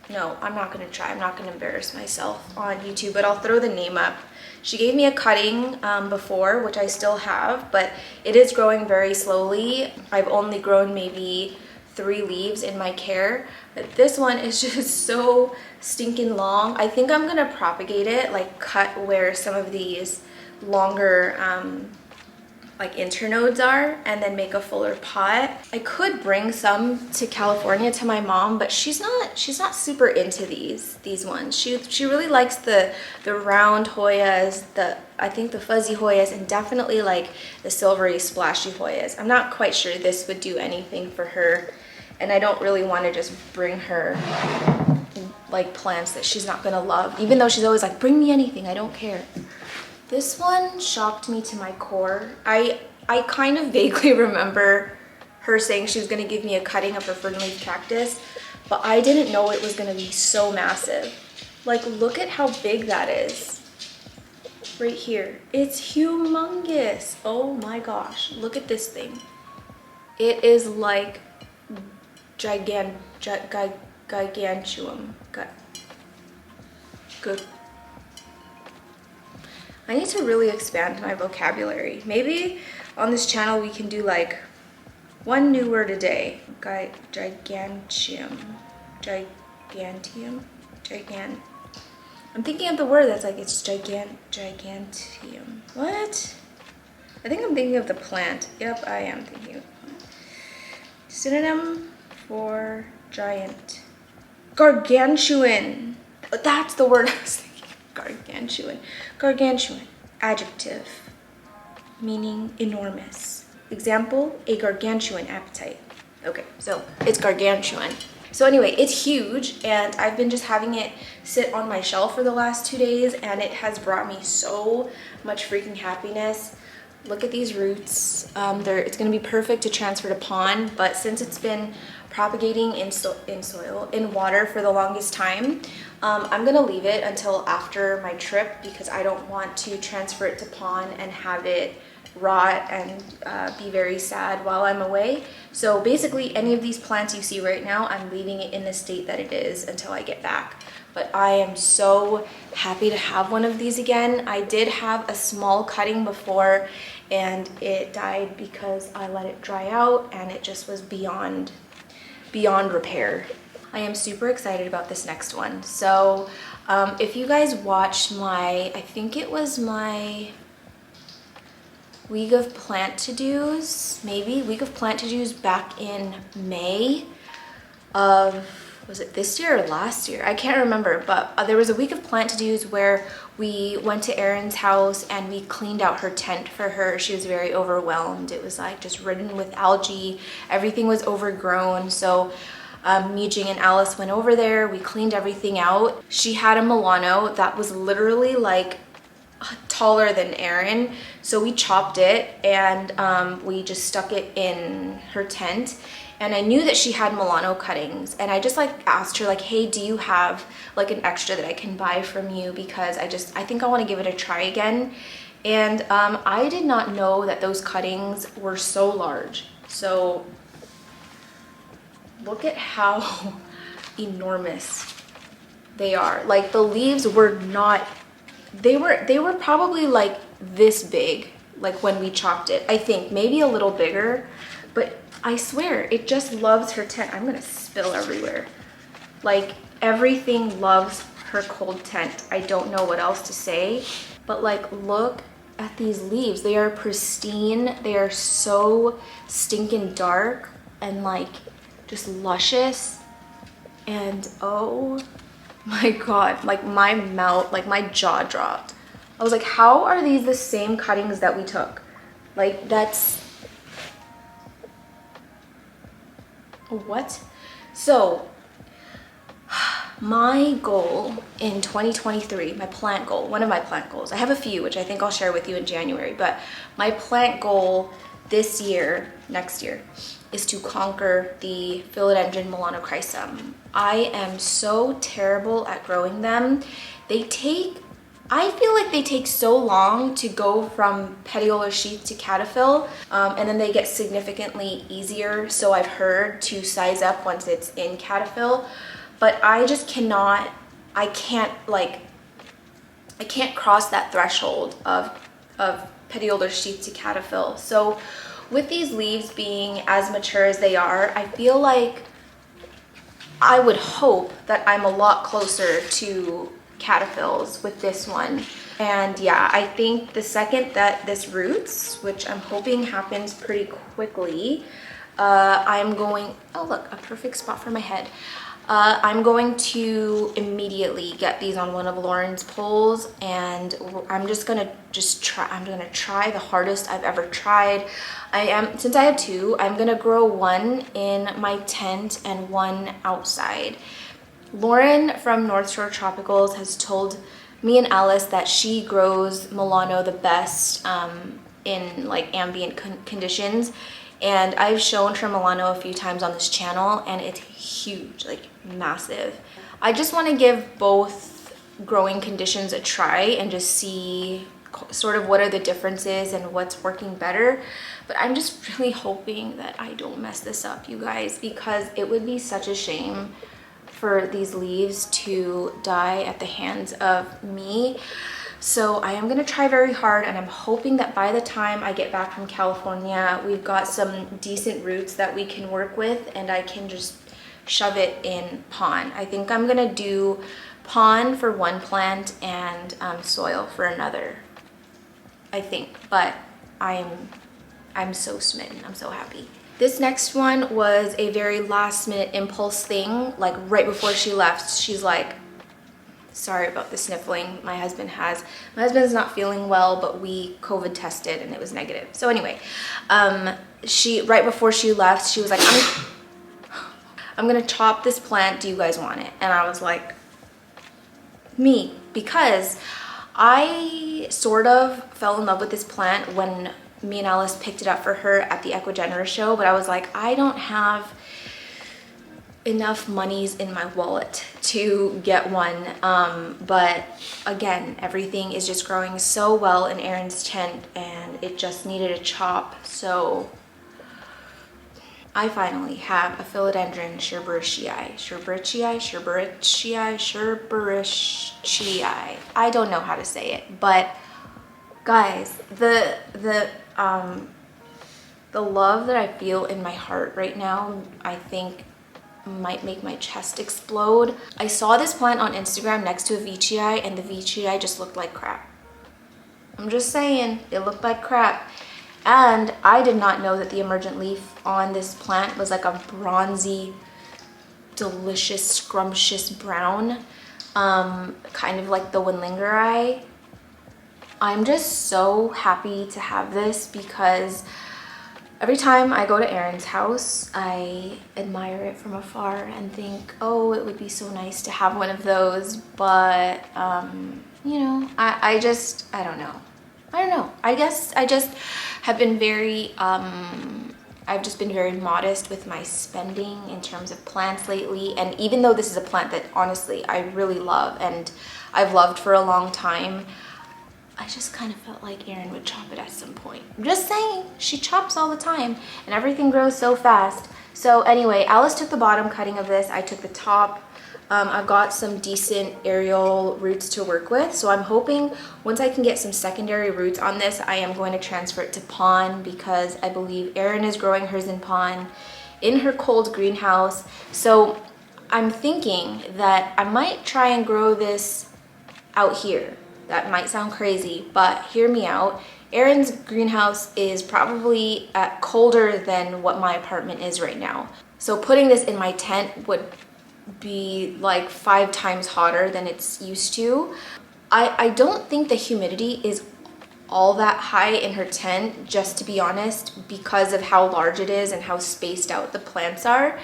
No, I'm not gonna try. I'm not gonna embarrass myself on YouTube, but I'll throw the name up. She gave me a cutting before, which I still have, but it is growing very slowly. I've only grown maybe 3 leaves in my care, but this one is just so stinking long. I think I'm gonna propagate it, like cut where some of these longer like internodes are, and then make a fuller pot. I could bring some to California to my mom, but she's not super into these ones. She really likes the round Hoyas, I think the fuzzy Hoyas, and definitely like the silvery splashy Hoyas. I'm not quite sure this would do anything for her, and I don't really want to just bring her like plants that she's not gonna love, even though she's always like, bring me anything, I don't care. This one shocked me to my core. I kind of vaguely remember her saying she was gonna give me a cutting of her fern-leaf cactus, but I didn't know it was gonna be so massive. Like, look at how big that is. Right here. It's humongous. Oh my gosh. Look at this thing. It is like gigantuum. Good. I need to really expand my vocabulary. Maybe on this channel we can do like 1 new word a day. Gigantium. I'm thinking of the word that's like, it's gigantium. What? I think I'm thinking of the plant. Yep, I am thinking of the plant. Synonym for giant. Gargantuan. That's the word I was thinking. Gargantuan. Adjective. Meaning enormous. Example, a gargantuan appetite. Okay, so it's gargantuan. So anyway, it's huge, and I've been just having it sit on my shelf for the last 2 days, and it has brought me so much freaking happiness. Look at these roots. It's gonna be perfect to transfer to pond, but since it's been propagating in water for the longest time, I'm gonna leave it until after my trip because I don't want to transfer it to pond and have it rot and be very sad while I'm away. So basically any of these plants you see right now, I'm leaving it in the state that it is until I get back. But I am so happy to have one of these again. I did have a small cutting before and it died because I let it dry out and it just was beyond repair. I am super excited about this next one. So if you guys watched I think it was my week of plant to-dos, maybe week of plant to-dos back in May of, was it this year or last year? I can't remember, but there was a week of plant to-dos where we went to Erin's house and we cleaned out her tent for her. She was very overwhelmed. It was like just ridden with algae. Everything was overgrown. So me, Jing, and Alice went over there. We cleaned everything out. She had a Milano that was literally like taller than Erin. So we chopped it and we just stuck it in her tent. And I knew that she had Milano cuttings and I just like asked her like, hey, do you have like an extra that I can buy from you? Because I think I want to give it a try again. And I did not know that those cuttings were so large. So look at how enormous they are. Like the leaves were not, they were probably like this big, like when we chopped it. I think maybe a little bigger, but I swear it just loves her tent. I'm gonna spill everywhere. Like everything loves her cold tent. I don't know what else to say, but like look at these leaves. They are pristine. They are so stinking dark and like just luscious. And oh my God, like my mouth, like my jaw dropped. I was like, how are these the same cuttings that we took? Like that's, what? So my goal in 2023, my plant goal, one of my plant goals, I have a few, which I think I'll share with you in January, but my plant goal this year, next year, is to conquer the philodendron melanochrysum. I am so terrible at growing them. I feel like they take so long to go from petiolar sheath to cataphyll, and then they get significantly easier, so I've heard, to size up once it's in cataphyll. But I just cannot, I can't cross that threshold of petiolar sheath to cataphyll. So with these leaves being as mature as they are, I feel like I would hope that I'm a lot closer to caterpillars with this one. And yeah, I think the second that this roots, which I'm hoping happens pretty quickly, I'm going, oh look, a perfect spot for my head. I'm going to immediately get these on one of Lauren's poles, and I'm just gonna try. I'm gonna try the hardest I've ever tried. Since I have two, I'm gonna grow one in my tent and one outside. Lauren from North Shore Tropicals has told me and Alice that she grows Milano the best in like ambient conditions. And I've shown her Milano a few times on this channel and it's huge, like massive. I just want to give both growing conditions a try and just see sort of what are the differences and what's working better. But I'm just really hoping that I don't mess this up, you guys, because it would be such a shame for these leaves to die at the hands of me. So I am gonna try very hard, and I'm hoping that by the time I get back from California, we've got some decent roots that we can work with and I can just shove it in pond. I think I'm gonna do pond for one plant and soil for another, I think, but I'm so smitten, I'm so happy. This next one was a very last minute impulse thing. Like right before she left, she's like, sorry about the sniffling my husband's not feeling well, but we COVID tested and it was negative. So anyway, right before she left, she was like, I'm gonna chop this plant, do you guys want it? And I was like, me, because I sort of fell in love with this plant when me and Alice picked it up for her at the Equigenera show, but I was like, I don't have enough monies in my wallet to get one. But again, everything is just growing so well in Erin's tent and it just needed a chop. So I finally have a philodendron Sherbericii. I don't know how to say it, but guys, the love that I feel in my heart right now, I think might make my chest explode. I saw this plant on Instagram next to a veitchii and the veitchii just looked like crap. I'm just saying, it looked like crap. And I did not know that the emergent leaf on this plant was like a bronzy, delicious, scrumptious brown, kind of like the Winlingeri. I'm just so happy to have this because every time I go to Erin's house, I admire it from afar and think, oh, it would be so nice to have one of those. But, you know, I don't know. I guess I just have been very, I've just been very modest with my spending in terms of plants lately. And even though this is a plant that honestly I really love and I've loved for a long time, I just kind of felt like Erin would chop it at some point. I'm just saying, she chops all the time and everything grows so fast. So anyway, Alice took the bottom cutting of this. I took the top. I've got some decent aerial roots to work with. So I'm hoping once I can get some secondary roots on this, I am going to transfer it to pon because I believe Erin is growing hers in pon in her cold greenhouse. So I'm thinking that I might try and grow this out here. That might sound crazy, but hear me out. Erin's greenhouse is probably colder than what my apartment is right now. So putting this in my tent would be like 5 times hotter than it's used to. I don't think the humidity is all that high in her tent, just to be honest, because of how large it is and how spaced out the plants are.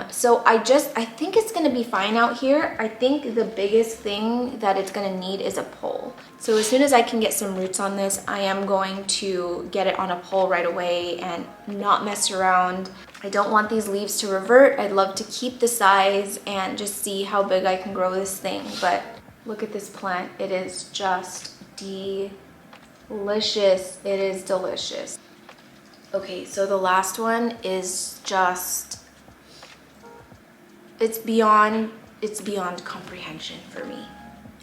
So I think it's gonna be fine out here. I think the biggest thing that it's gonna need is a pole. So as soon as I can get some roots on this, I am going to get it on a pole right away and not mess around. I don't want these leaves to revert. I'd love to keep the size and just see how big I can grow this thing. But look at this plant. It is just delicious. It is delicious. Okay, so the last one is just, it's beyond comprehension for me.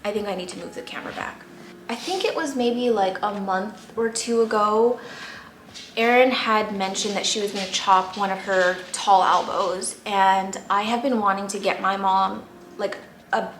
I think I need to move the camera back. I think it was maybe like a month or 2 ago, Erin had mentioned that she was going to chop one of her tall albos, and I have been wanting to get my mom like a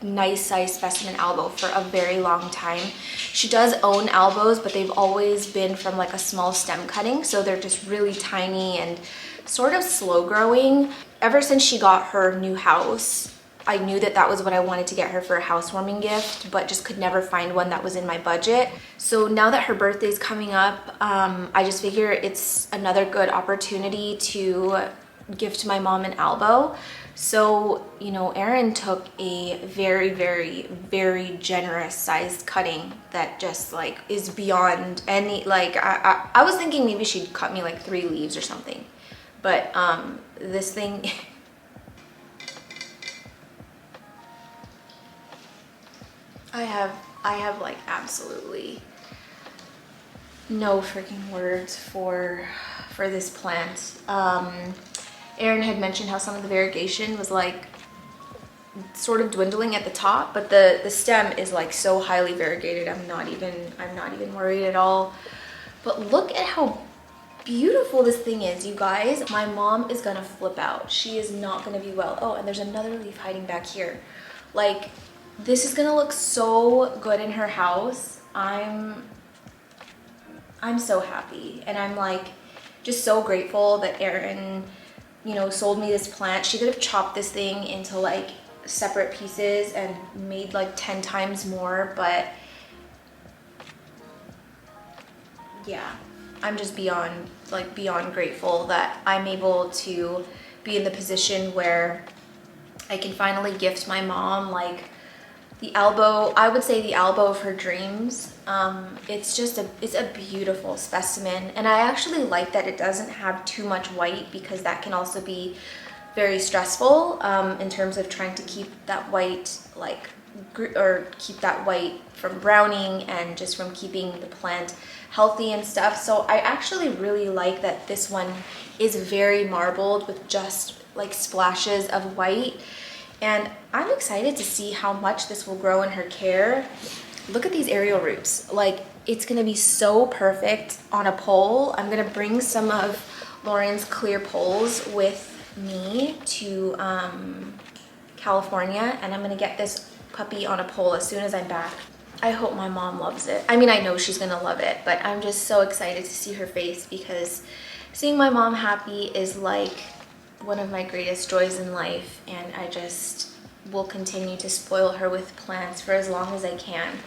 nice size specimen albo for a very long time. She does own albos, but they've always been from like a small stem cutting, so they're just really tiny and sort of slow growing. Ever since she got her new house, I knew that that was what I wanted to get her for a housewarming gift, but just could never find one that was in my budget. So now that her birthday's coming up, I just figure it's another good opportunity to gift my mom an albo. So, you know, Erin took a very, very, very generous sized cutting that just like is beyond any, like, I was thinking maybe she'd cut me like 3 leaves or something. But this thing, I have like absolutely no freaking words for this plant. Erin had mentioned how some of the variegation was like sort of dwindling at the top, but the stem is like so highly variegated. I'm not even worried at all. But look at how beautiful this thing is, you guys. My mom is gonna flip out. She is not gonna be well. Oh, and there's another leaf hiding back here. Like, this is gonna look so good in her house. I'm so happy, and I'm like just so grateful that Erin, you know, sold me this plant. She could have chopped this thing into like separate pieces and made like 10 times more, but yeah, I'm just beyond grateful that I'm able to be in the position where I can finally gift my mom like the albo, I would say the albo of her dreams. It's a beautiful specimen, and I actually like that it doesn't have too much white, because that can also be very stressful in terms of trying to keep that white keep that white from browning and just from keeping the plant healthy and stuff. So I actually really like that this one is very marbled with just like splashes of white. And I'm excited to see how much this will grow in her care. Look at these aerial roots. Like, it's gonna be so perfect on a pole. I'm gonna bring some of Lauren's clear poles with me to California, and I'm gonna get this puppy on a pole as soon as I'm back. I hope my mom loves it. I mean, I know she's gonna love it, but I'm just so excited to see her face because seeing my mom happy is like one of my greatest joys in life, and I just will continue to spoil her with plants for as long as I can.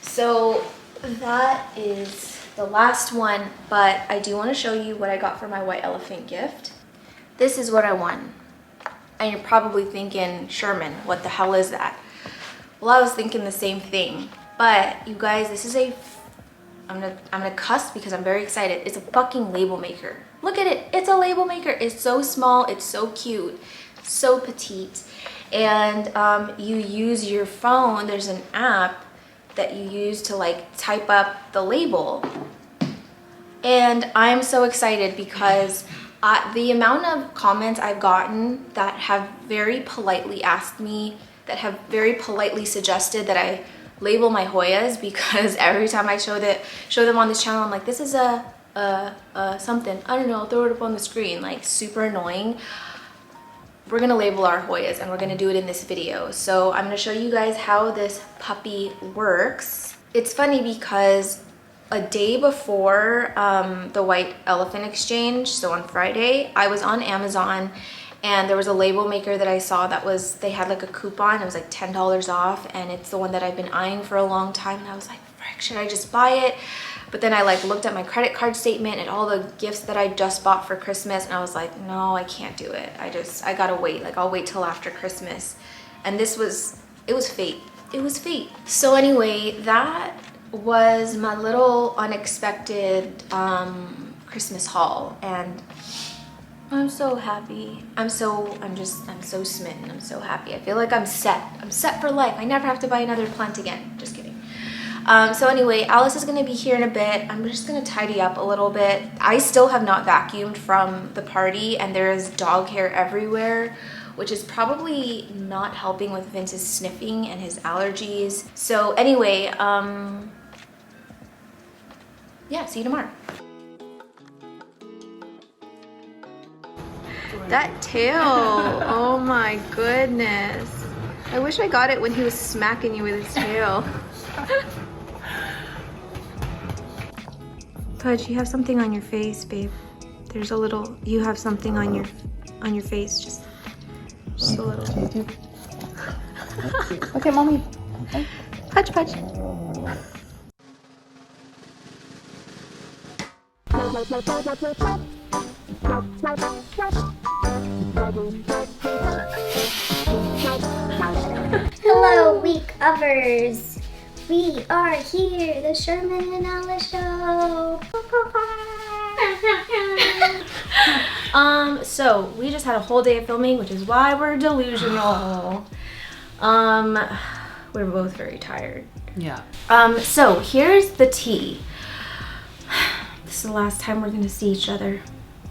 So that is the last one, but I do want to show you what I got for my white elephant gift. This is what I won. And you're probably thinking, Sherman, what the hell is that? Well, I was thinking the same thing, but you guys, this is I'm gonna cuss because I'm very excited. It's a fucking label maker. Look at it, it's a label maker. It's so small, it's so cute, so petite. And you use your phone, there's an app that you use to like type up the label. And I'm so excited because the amount of comments I've gotten that have very politely asked me, that have very politely suggested that I label my Hoyas, because every time I show them on this channel, I'm like, this is a something, I don't know, I'll throw it up on the screen, like super annoying. We're gonna label our Hoyas and we're gonna do it in this video. So I'm gonna show you guys how this puppy works. It's funny because a day before the white elephant exchange, so on Friday, I was on Amazon and there was a label maker that I saw that they had like a coupon. It was like $10 off, and it's the one that I've been eyeing for a long time. And I was like, frick, should I just buy it? But then I like looked at my credit card statement and all the gifts that I just bought for Christmas, and I was like, no, I can't do it. I gotta wait. Like, I'll wait till after Christmas. And it was fate. It was fate. So anyway, that was my little unexpected Christmas haul, and I'm so happy. I'm so smitten. I'm so happy. I feel like I'm set for life. I never have to buy another plant again. Just kidding. So anyway, Alice is gonna be here in a bit. I'm just gonna tidy up a little bit. I still have not vacuumed from the party, and there is dog hair everywhere, which is probably not helping with Vince's sniffing and his allergies. So anyway, yeah, see you tomorrow. That tail, oh my goodness. I wish I got it when he was smacking you with his tail. Pudge, you have something on your face, babe. There's a little, you have something on your face, just a little. Okay, mommy. Okay. Pudge, Pudge. Hello, week-overs. We are here, the Sherman and Alice show. So we just had a whole day of filming, which is why we're delusional. We're both very tired. Yeah. So here's the tea. This is the last time we're gonna see each other.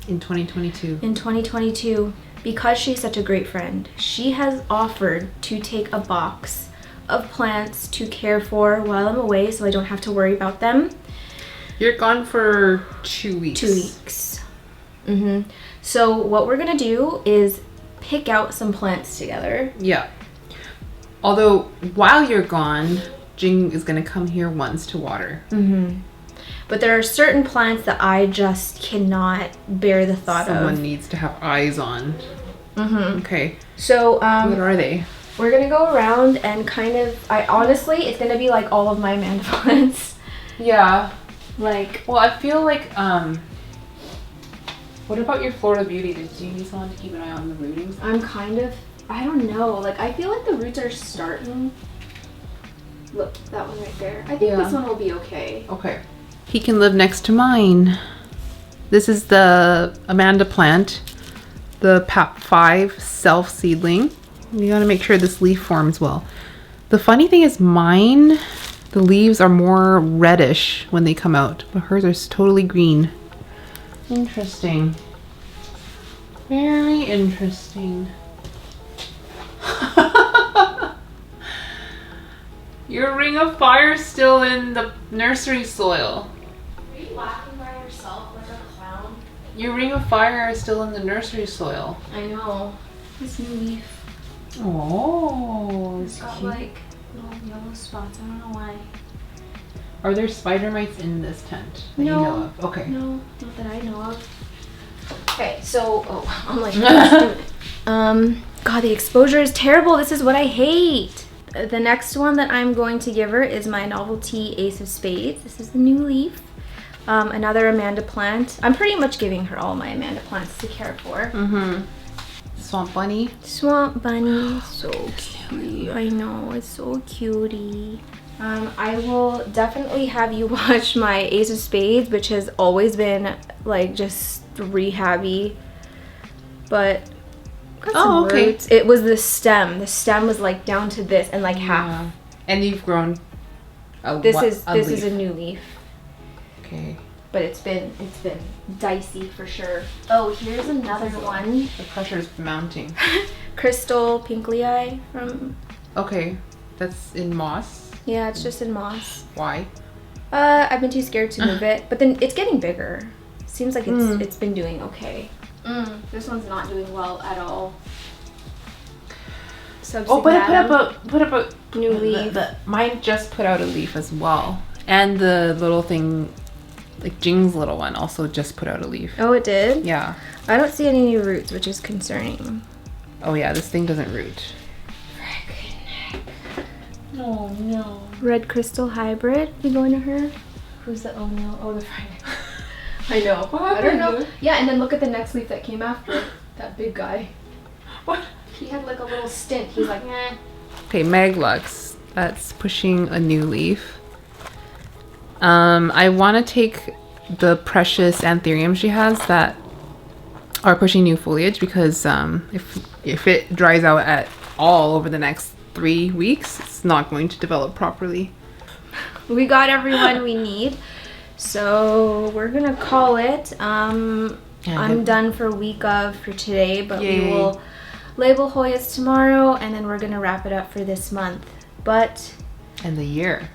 In 2022. In 2022. Because she's such a great friend, she has offered to take a box of plants to care for while I'm away, so I don't have to worry about them. You're gone for 2 weeks. 2 weeks. Mm-hmm. So what we're gonna do is pick out some plants together. Yeah. Although while you're gone, Jing is gonna come here once to water. Mm-hmm. But there are certain plants that I just cannot bear the thought of. Someone needs to have eyes on. Mm-hmm. Okay. So what are they? we're gonna go around and kind of, honestly, it's gonna be like all of my Amanda plants. Yeah. Like, well, I feel like, what about your Florida Beauty? Did you need someone to keep an eye on the rootings? I'm kind of, I don't know, like I feel like the roots are starting. Look, that one right there. I think this one will be okay. Okay. He can live next to mine. This is the Amanda plant the PAP 5 self seedling. You gotta make sure this leaf forms well. The funny thing is mine, the leaves are more reddish when they come out, but hers are totally green. Interesting. Very interesting. Your ring of fire is still in the nursery soil. Are you laughing by yourself like a clown? Your ring of fire is still in the nursery soil. I know. This new leaf. Oh, It's got like little yellow spots. I don't know why. Are there spider mites in this tent that No. you know of? Okay. No, not that I know of. Okay, so I'm like, God, the exposure is terrible. This is what I hate. The next one that I'm going to give her is my novelty Ace of Spades. This is the new leaf. Another Amanda plant. I'm pretty much giving her all my Amanda plants to care for. Swamp bunny. Swamp bunny, so cute. I know, it's so cutie. I will definitely have you watch my Ace of Spades, which has always been like just rehabby, but got some roots. It was the stem. The stem was like down to this and like half. And you've grown. This is a new leaf. Okay. But it's been dicey for sure. Oh, here's another one. The pressure's mounting. Crystal Pinkley from. Okay, that's in moss. Yeah, it's just in moss. Why? I've been too scared to move it, but then it's getting bigger. Seems like it's been doing okay. This one's not doing well at all. Oh, but put up a new leaf. Mine just put out a leaf as well, and the little thing, like Jing's little one, also just put out a leaf. Oh, it did? Yeah. I don't see any new roots, which is concerning. Oh yeah, this thing doesn't root. Oh no. Red Crystal Hybrid. We going to her? Who's the oh no? Oh, the Friday. I know. I don't know. Yeah, and then look at the next leaf that came after. That big guy. What? He had like a little stint. He's like, nah. Okay, Meglux. That's pushing a new leaf. I want to take the precious anthurium she has that are pushing new foliage because if it dries out at all over the next 3 weeks, it's not going to develop properly. We got everyone we need, so we're gonna call it. I'm done for week of for today, but Yay. we will label Hoyas tomorrow, and then we're gonna wrap it up for this month. And the year.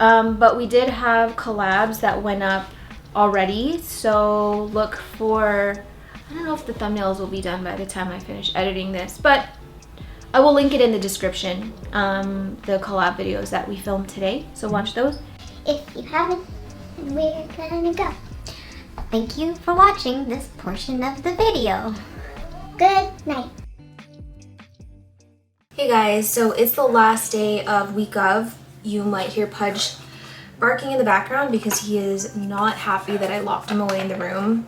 But we did have collabs that went up already, so look for. I don't know if the thumbnails will be done by the time I finish editing this, but I will link it in the description, the collab videos that we filmed today, so watch those. If you haven't, we're gonna go. Thank you for watching this portion of the video. Good night. Hey guys, so it's the last day of week of. You might hear Pudge barking in the background because he is not happy that I locked him away in the room.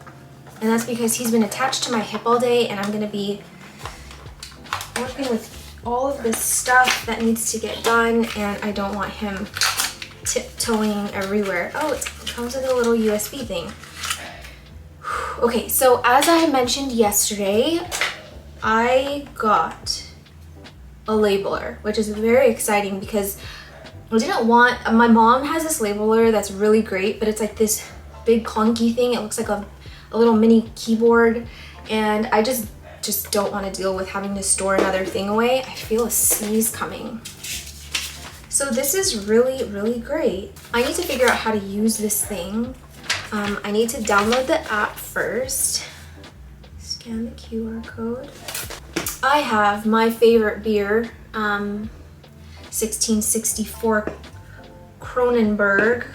And that's because he's been attached to my hip all day, and I'm gonna be working with all of this stuff that needs to get done, and I don't want him tiptoeing everywhere. Oh, it comes with a little USB thing. Okay, so as I mentioned yesterday, I got a labeler, which is very exciting because I didn't want, my mom has this labeler that's really great, but it's like this big clunky thing. It looks like a little mini keyboard, and I just don't want to deal with having to store another thing away. I feel a sneeze coming. So this is really, really great. I need to figure out how to use this thing. I need to download the app first. Scan the QR code. I have my favorite beer, 1664 Kronenberg.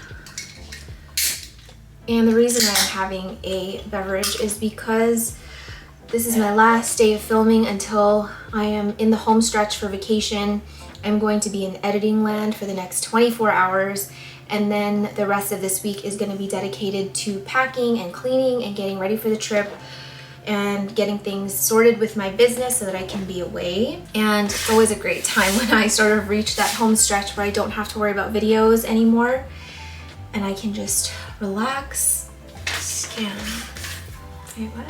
And the reason I'm having a beverage is because this is my last day of filming until I am in the home stretch for vacation. I'm going to be in editing land for the next 24 hours, and then the rest of this week is going to be dedicated to packing and cleaning and getting ready for the trip and getting things sorted with my business so that I can be away. And it's always a great time when I sort of reach that home stretch where I don't have to worry about videos anymore and I can just relax, scan. Wait, what?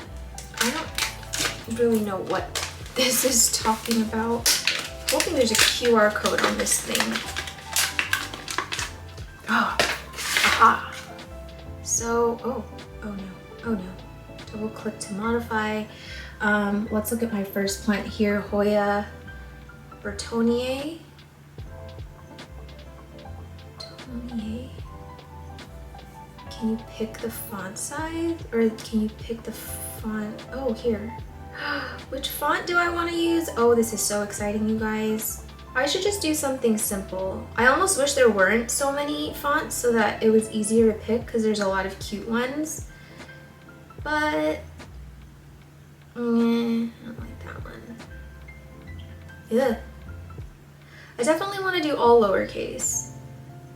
really know what this is talking about. Hoping there's a QR code on this thing. Oh, aha. So, oh no. Double click to modify. Let's look at my first plant here, Hoya Bertonier. Can you pick the font size, or can you pick the font? Oh, here. Which font do I want to use? Oh, this is so exciting, you guys. I should just do something simple. I almost wish there weren't so many fonts so that it was easier to pick, because there's a lot of cute ones. But I don't like that one. Yeah. I definitely want to do all lowercase.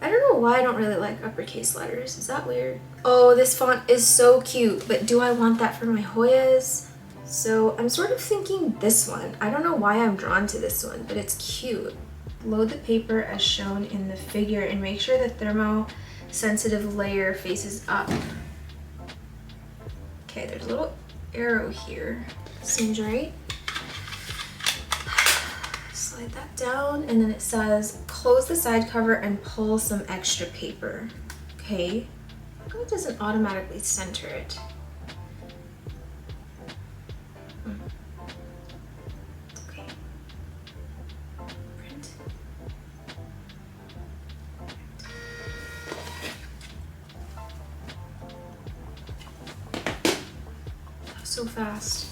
I don't know why I don't really like uppercase letters. Is that weird? Oh, this font is so cute, but do I want that for my Hoyas? So I'm sort of thinking this one. I don't know why I'm drawn to this one, but it's cute. Load the paper as shown in the figure and make sure the thermosensitive layer faces up. Okay, there's a little arrow here. Seems right. Slide that down, and then it says close the side cover and pull some extra paper. Okay. How come it doesn't automatically center it? Okay. Print. That was so fast.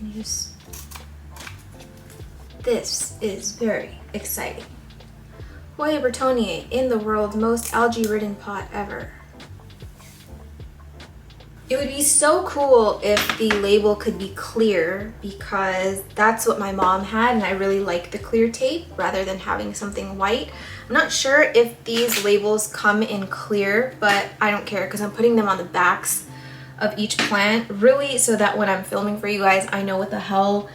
And you just... This is very exciting. Hoya Bertonier, in the world's most algae-ridden pot ever. It would be so cool if the label could be clear, because that's what my mom had, and I really like the clear tape rather than having something white. I'm not sure if these labels come in clear, but I don't care because I'm putting them on the backs of each plant, really so that when I'm filming for you guys, I know what the hell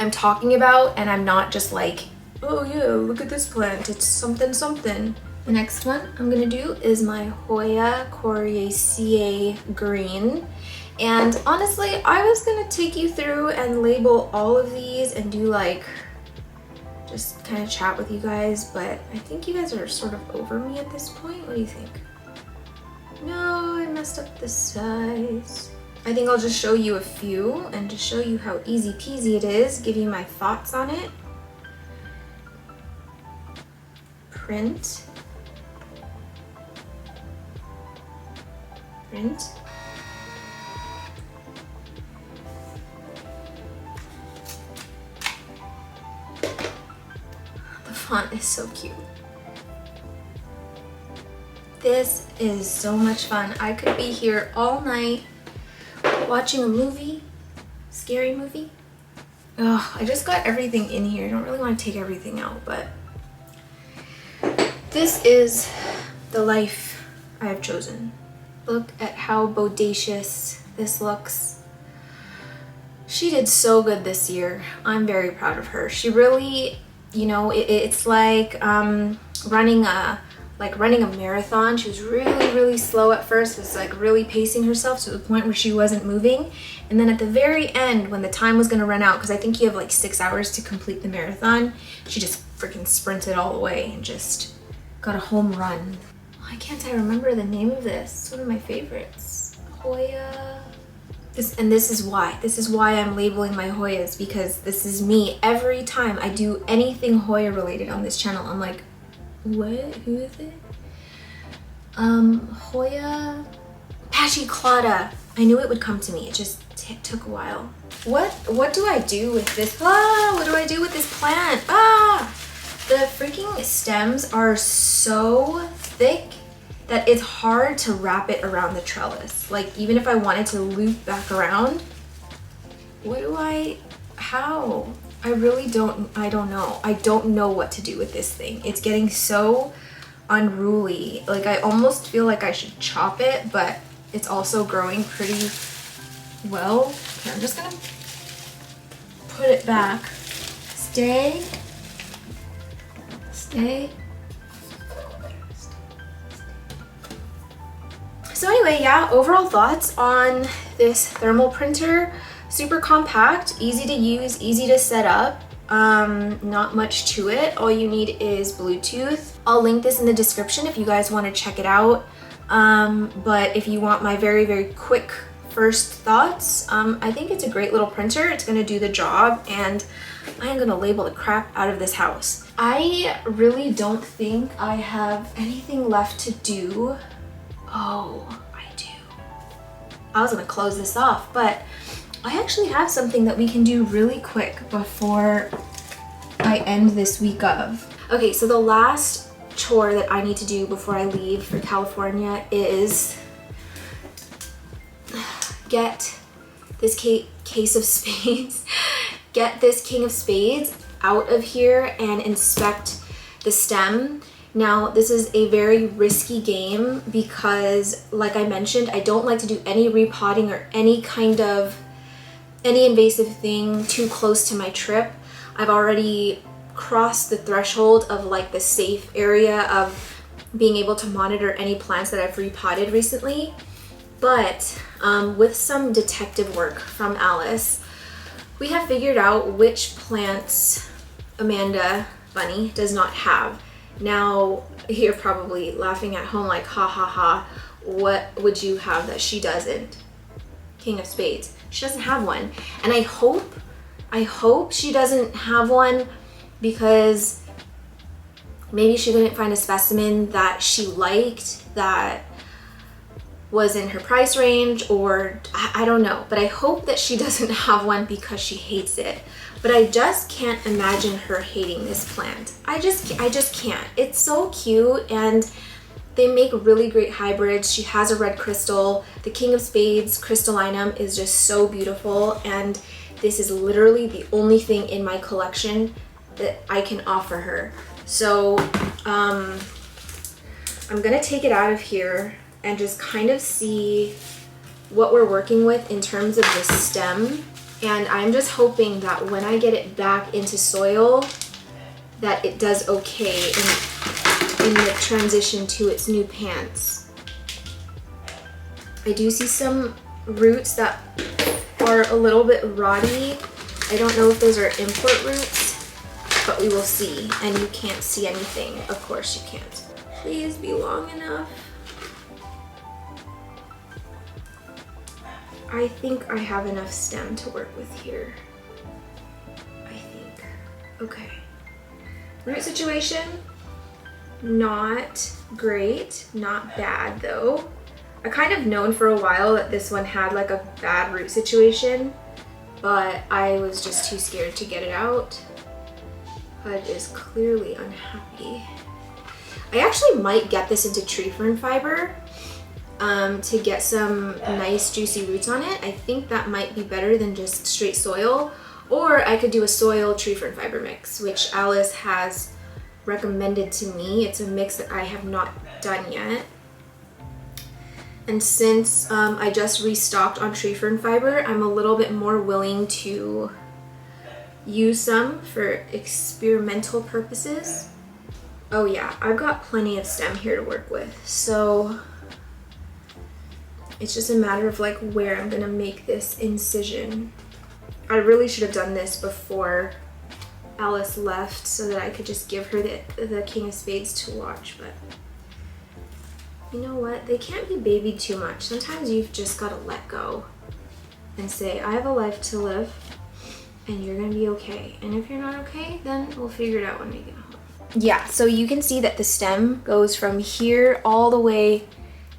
I'm talking about, and I'm not just like, oh yeah, look at this plant, it's something something. The next one I'm gonna do is my Hoya Coriaceae green. And honestly, I was gonna take you through and label all of these and do like, just kind of chat with you guys, but I think you guys are sort of over me at this point. What do you think? No, I messed up the size. I think I'll just show you a few and just show you how easy peasy it is, give you my thoughts on it. Print. Print. The font is so cute. This is so much fun. I could be here all night watching a movie, scary movie. Oh, I just got everything in here. I don't really want to take everything out, but this is the life I have chosen. Look at how bodacious this looks. She did so good this year. I'm very proud of her. She really, you know, it's like running a marathon. She was really slow at first, was like really pacing herself to the point where she wasn't moving. And then at the very end, when the time was gonna run out, because I think you have like 6 hours to complete the marathon, she just freaking sprinted all the way and just got a home run. Why can't I remember the name of this? It's one of my favorites. Hoya. This is why I'm labeling my Hoyas, because this is me. Every time I do anything Hoya related on this channel, I'm like, what? Who is it? Hoya Pachiclata. I knew it would come to me. It just took a while. What do I do with this? What do I do with this plant? The freaking stems are so thick that it's hard to wrap it around the trellis. Like, even if I wanted to loop back around, how? I don't know. I don't know what to do with this thing. It's getting so unruly. Like, I almost feel like I should chop it, but it's also growing pretty well. Okay, I'm just gonna put it back. Stay. So anyway, yeah, overall thoughts on this thermal printer. Super compact, easy to use, easy to set up. Not much to it. All you need is Bluetooth. I'll link this in the description if you guys want to check it out. But if you want my very, very quick first thoughts, I think it's a great little printer. It's gonna do the job, and I am gonna label the crap out of this house. I really don't think I have anything left to do. Oh, I do. I was gonna close this off, but I actually have something that we can do really quick before I end this week of. Okay, so the last chore that I need to do before I leave for California is get this case of spades, get this king of spades out of here and inspect the stem. Now, this is a very risky game because, like I mentioned, I don't like to do any repotting or any invasive thing too close to my trip. I've already crossed the threshold of like the safe area of being able to monitor any plants that I've repotted recently. But with some detective work from Alice, we have figured out which plants Amanda Bunny does not have. Now, you're probably laughing at home like, ha ha ha, what would you have that she doesn't? King of Spades. She doesn't have one. And I hope she doesn't have one because maybe she couldn't find a specimen that she liked that was in her price range, or I don't know, but I hope that she doesn't have one because she hates it. But I just can't imagine her hating this plant. I just can't. It's so cute, and they make really great hybrids. She has a red crystal. The King of Spades crystallinum is just so beautiful, and this is literally the only thing in my collection that I can offer her. So I'm gonna take it out of here and just kind of see what we're working with in terms of the stem. And I'm just hoping that when I get it back into soil, that it does okay in the transition to its new pants. I do see some roots that are a little bit rotty. I don't know if those are import roots, but we will see. And you can't see anything. Of course you can't. Please be long enough. I think I have enough stem to work with here. I think. Okay. Root situation, not great, not bad though. I kind of known for a while that this one had like a bad root situation, but I was just too scared to get it out. Bud is clearly unhappy. I actually might get this into tree fern fiber to get some nice juicy roots on it. I think that might be better than just straight soil, or I could do a soil tree fern fiber mix, which Alice has recommended to me. It's a mix that I have not done yet. And since I just restocked on tree fern fiber, I'm a little bit more willing to use some for experimental purposes. Oh yeah, I've got plenty of stem here to work with, so it's just a matter of like where I'm gonna make this incision. I really should have done this before Alice left so that I could just give her the King of Spades to watch, but you know what? They can't be babied too much. Sometimes you've just gotta let go and say, I have a life to live and you're gonna be okay. And if you're not okay, then we'll figure it out when we get home. Yeah, so you can see that the stem goes from here all the way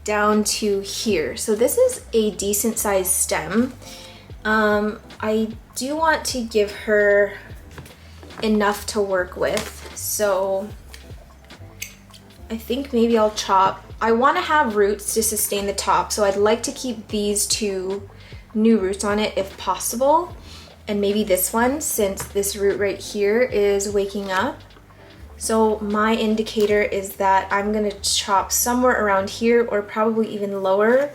down to here. So this is a decent sized stem. I do want to give her enough to work with, so I think maybe I'll chop. I want to have roots to sustain the top, so I'd like to keep these two new roots on it if possible, and maybe this one, since this root right here is waking up. So my indicator is that I'm gonna chop somewhere around here, or probably even lower,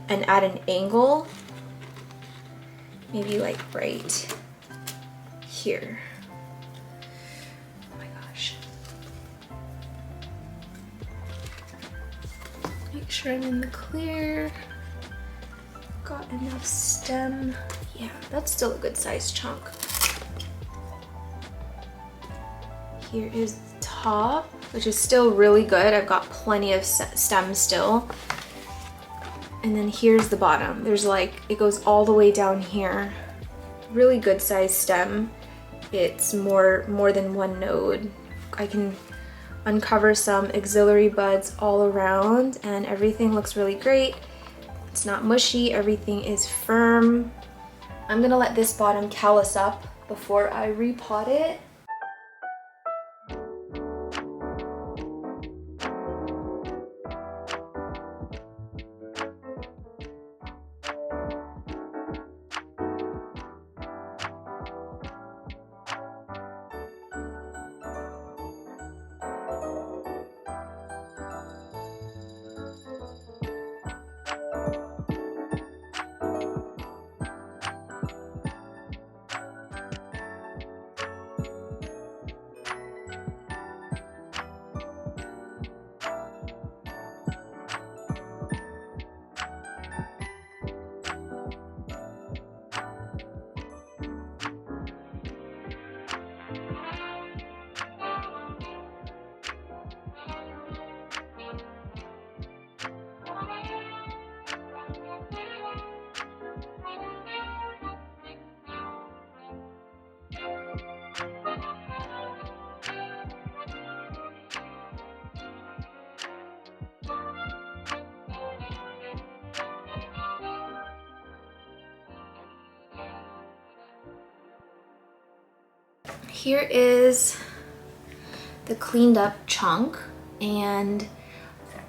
and at an angle, maybe like right here. Oh my gosh. Make sure I'm in the clear. Got enough stem. Yeah, that's still a good sized chunk. Here is the top, which is still really good. I've got plenty of stems still. And then here's the bottom. There's like, it goes all the way down here. Really good sized stem. It's more than one node. I can uncover some auxiliary buds all around and everything looks really great. It's not mushy, everything is firm. I'm gonna let this bottom callus up before I repot it. Here is the cleaned up chunk, and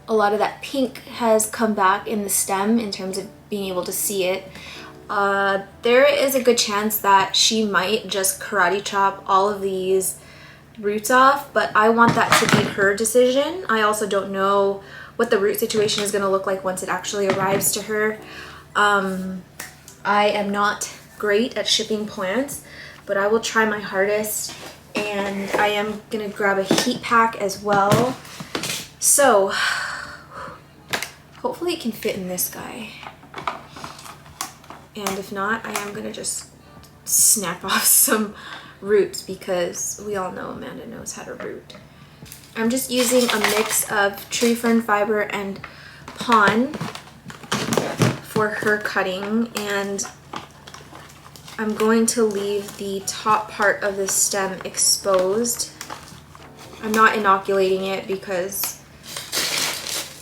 a lot of that pink has come back in the stem in terms of being able to see it. There is a good chance that she might just karate chop all of these roots off, but I want that to be her decision. I also don't know what the root situation is going to look like once it actually arrives to her. I am not great at shipping plants, but I will try my hardest, and I am gonna grab a heat pack as well. So hopefully it can fit in this guy. And if not, I am gonna just snap off some roots because we all know Amanda knows how to root. I'm just using a mix of tree fern fiber and pon for her cutting, and I'm going to leave the top part of the stem exposed. I'm not inoculating it because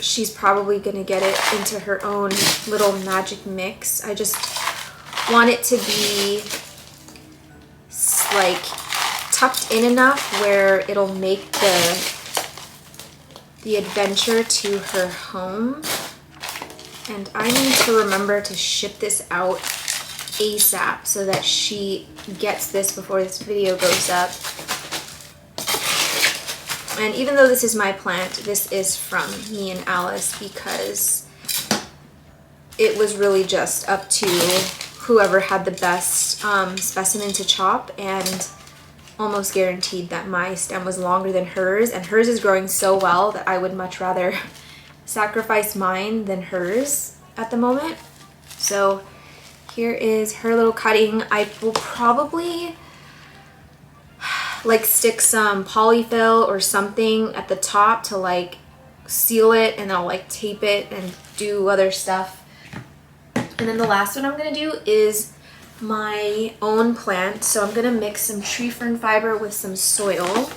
she's probably gonna get it into her own little magic mix. I just want it to be like tucked in enough where it'll make the adventure to her home. And I need to remember to ship this out ASAP so that she gets this before this video goes up. And even though this is my plant, this is from me and Alice because it was really just up to whoever had the best specimen to chop, and almost guaranteed that my stem was longer than hers, and hers is growing so well that I would much rather sacrifice mine than hers at the moment. So here is her little cutting. I will probably like stick some polyfill or something at the top to like seal it, and I'll like tape it and do other stuff. And then the last one I'm gonna do is my own plant. So I'm gonna mix some tree fern fiber with some soil.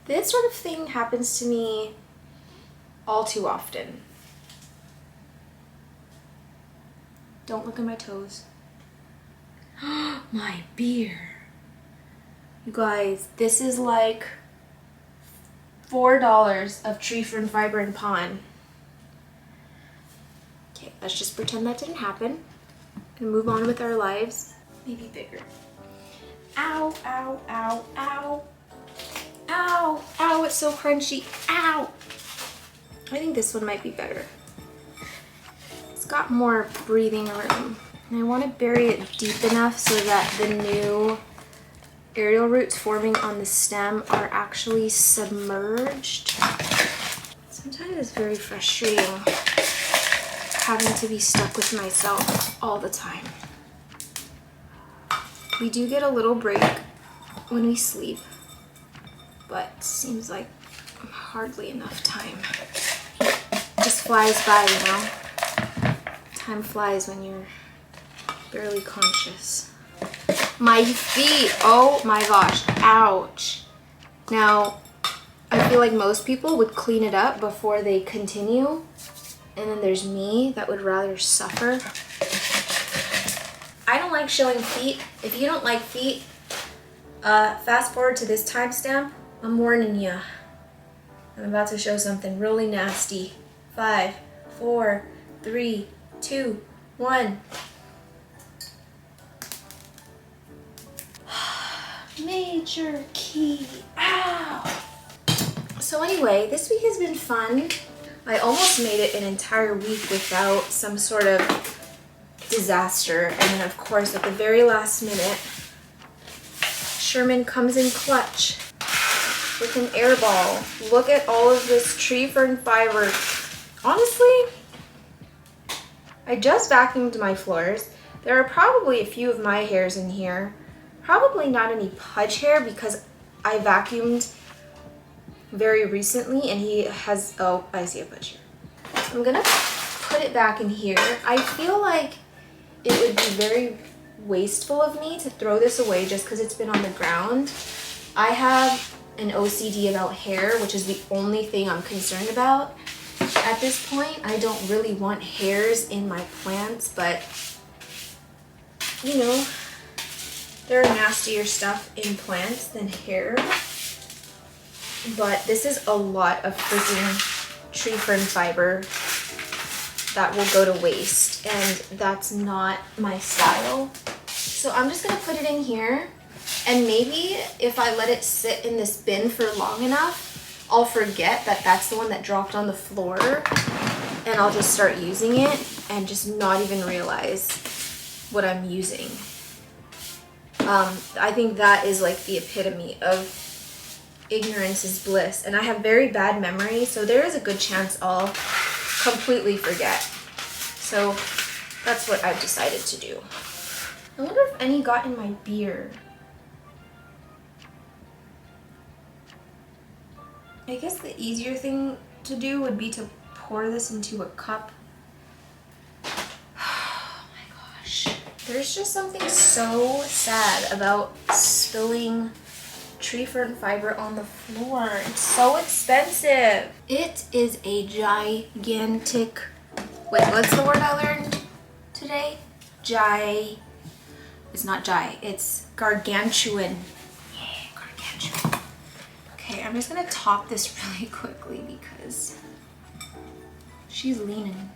This sort of thing happens to me all too often. Don't look at my toes. My beer. You guys, this is like $4 of tree fern fiber and pon. Okay, let's just pretend that didn't happen and move on with our lives. Maybe bigger. Ow, ow, ow, ow. Ow, ow, it's so crunchy. Ow. I think this one might be better. It's got more breathing room. And I want to bury it deep enough so that the new aerial roots forming on the stem are actually submerged. Sometimes it's very frustrating having to be stuck with myself all the time. We do get a little break when we sleep, but seems like hardly enough time. Just flies by, you know? Time flies when you're barely conscious. My feet, oh my gosh, ouch. Now, I feel like most people would clean it up before they continue, and then there's me that would rather suffer. I don't like showing feet. If you don't like feet, fast forward to this timestamp. I'm warning you. I'm about to show something really nasty. 5, 4, 3, 2, 1. Major key. Ow! So anyway, this week has been fun. I almost made it an entire week without some sort of disaster, and then of course at the very last minute Sherman comes in clutch with an air ball. Look at all of this tree fern fiber. Honestly, I just vacuumed my floors. There are probably a few of my hairs in here, probably not any Pudge hair because I vacuumed very recently and he has, oh, I see a Pudge hair. I'm gonna put it back in here. I feel like it would be very wasteful of me to throw this away just because it's been on the ground. I have an OCD about hair, which is the only thing I'm concerned about at this point. I don't really want hairs in my plants, but you know, there are nastier stuff in plants than hair. But this is a lot of freaking tree fern fiber that will go to waste, and that's not my style. So I'm just gonna put it in here, and maybe if I let it sit in this bin for long enough, I'll forget that that's the one that dropped on the floor, and I'll just start using it and just not even realize what I'm using. I think that is like the epitome of ignorance is bliss, and I have very bad memory, so there is a good chance I'll completely forget. So that's what I've decided to do. I wonder if any got in my beer. I guess the easier thing to do would be to pour this into a cup. Oh my gosh. There's just something so sad about spilling tree fern fiber on the floor. It's so expensive. It is a gigantic, wait, what's the word I learned today? It's not it's gargantuan. Yeah, gargantuan. Okay, I'm just gonna top this really quickly because she's leaning.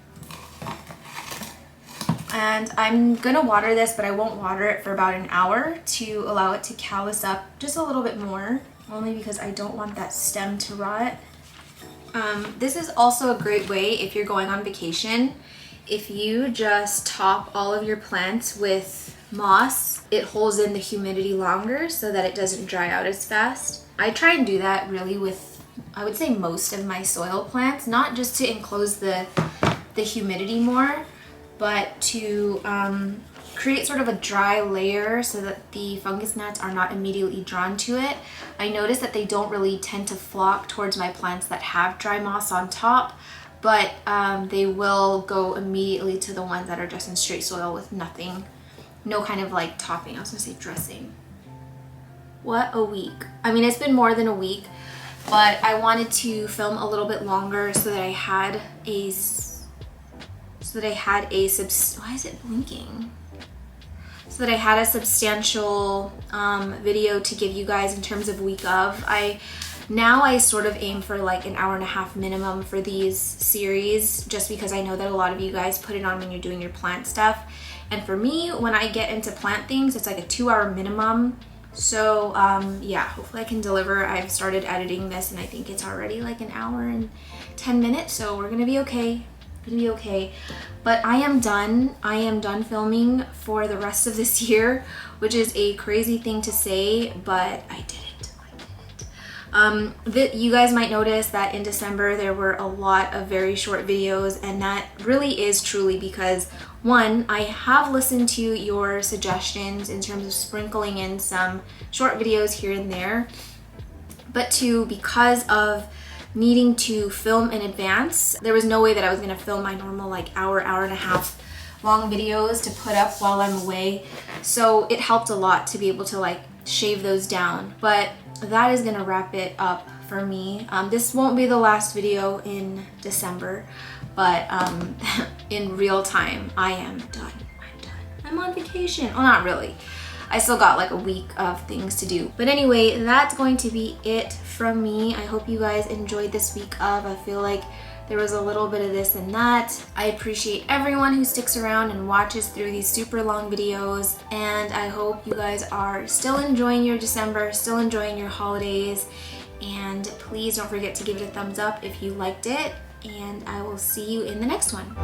And I'm gonna water this, but I won't water it for about an hour to allow it to callus up just a little bit more, only because I don't want that stem to rot. This is also a great way if you're going on vacation. If you just top all of your plants with moss, it holds in the humidity longer so that it doesn't dry out as fast. I try and do that really with, I would say, most of my soil plants, not just to enclose the humidity more, but to create sort of a dry layer so that the fungus gnats are not immediately drawn to it. I notice that they don't really tend to flock towards my plants that have dry moss on top, but they will go immediately to the ones that are just in straight soil with nothing, no kind of like topping. I was gonna say dressing. What a week. I mean, it's been more than a week, but I wanted to film a little bit longer so that I had a why is it blinking? So that I had a substantial video to give you guys in terms of week of. I Now I sort of aim for like an hour and a half minimum for these series, just because I know that a lot of you guys put it on when you're doing your plant stuff. And for me, when I get into plant things, it's like a 2-hour minimum. So yeah, hopefully I can deliver. I've started editing this and I think it's already like an hour and 10 minutes, so we're gonna be okay. But I am done filming for the rest of this year, which is a crazy thing to say, but I did it. You guys might notice that in December there were a lot of very short videos, and that really is truly because, one, I have listened to your suggestions in terms of sprinkling in some short videos here and there, but two, because of needing to film in advance, there was no way that I was gonna film my normal like hour and a half long videos to put up while I'm away. So it helped a lot to be able to like shave those down. But that is gonna wrap it up for me. This won't be the last video in December, but in real time, I am done. I'm on vacation. Well, not really. I still got like a week of things to do. But anyway, that's going to be it from me. I hope you guys enjoyed this week of. I feel like there was a little bit of this and that. I appreciate everyone who sticks around and watches through these super long videos. And I hope you guys are still enjoying your December, still enjoying your holidays. And please don't forget to give it a thumbs up if you liked it. And I will see you in the next one.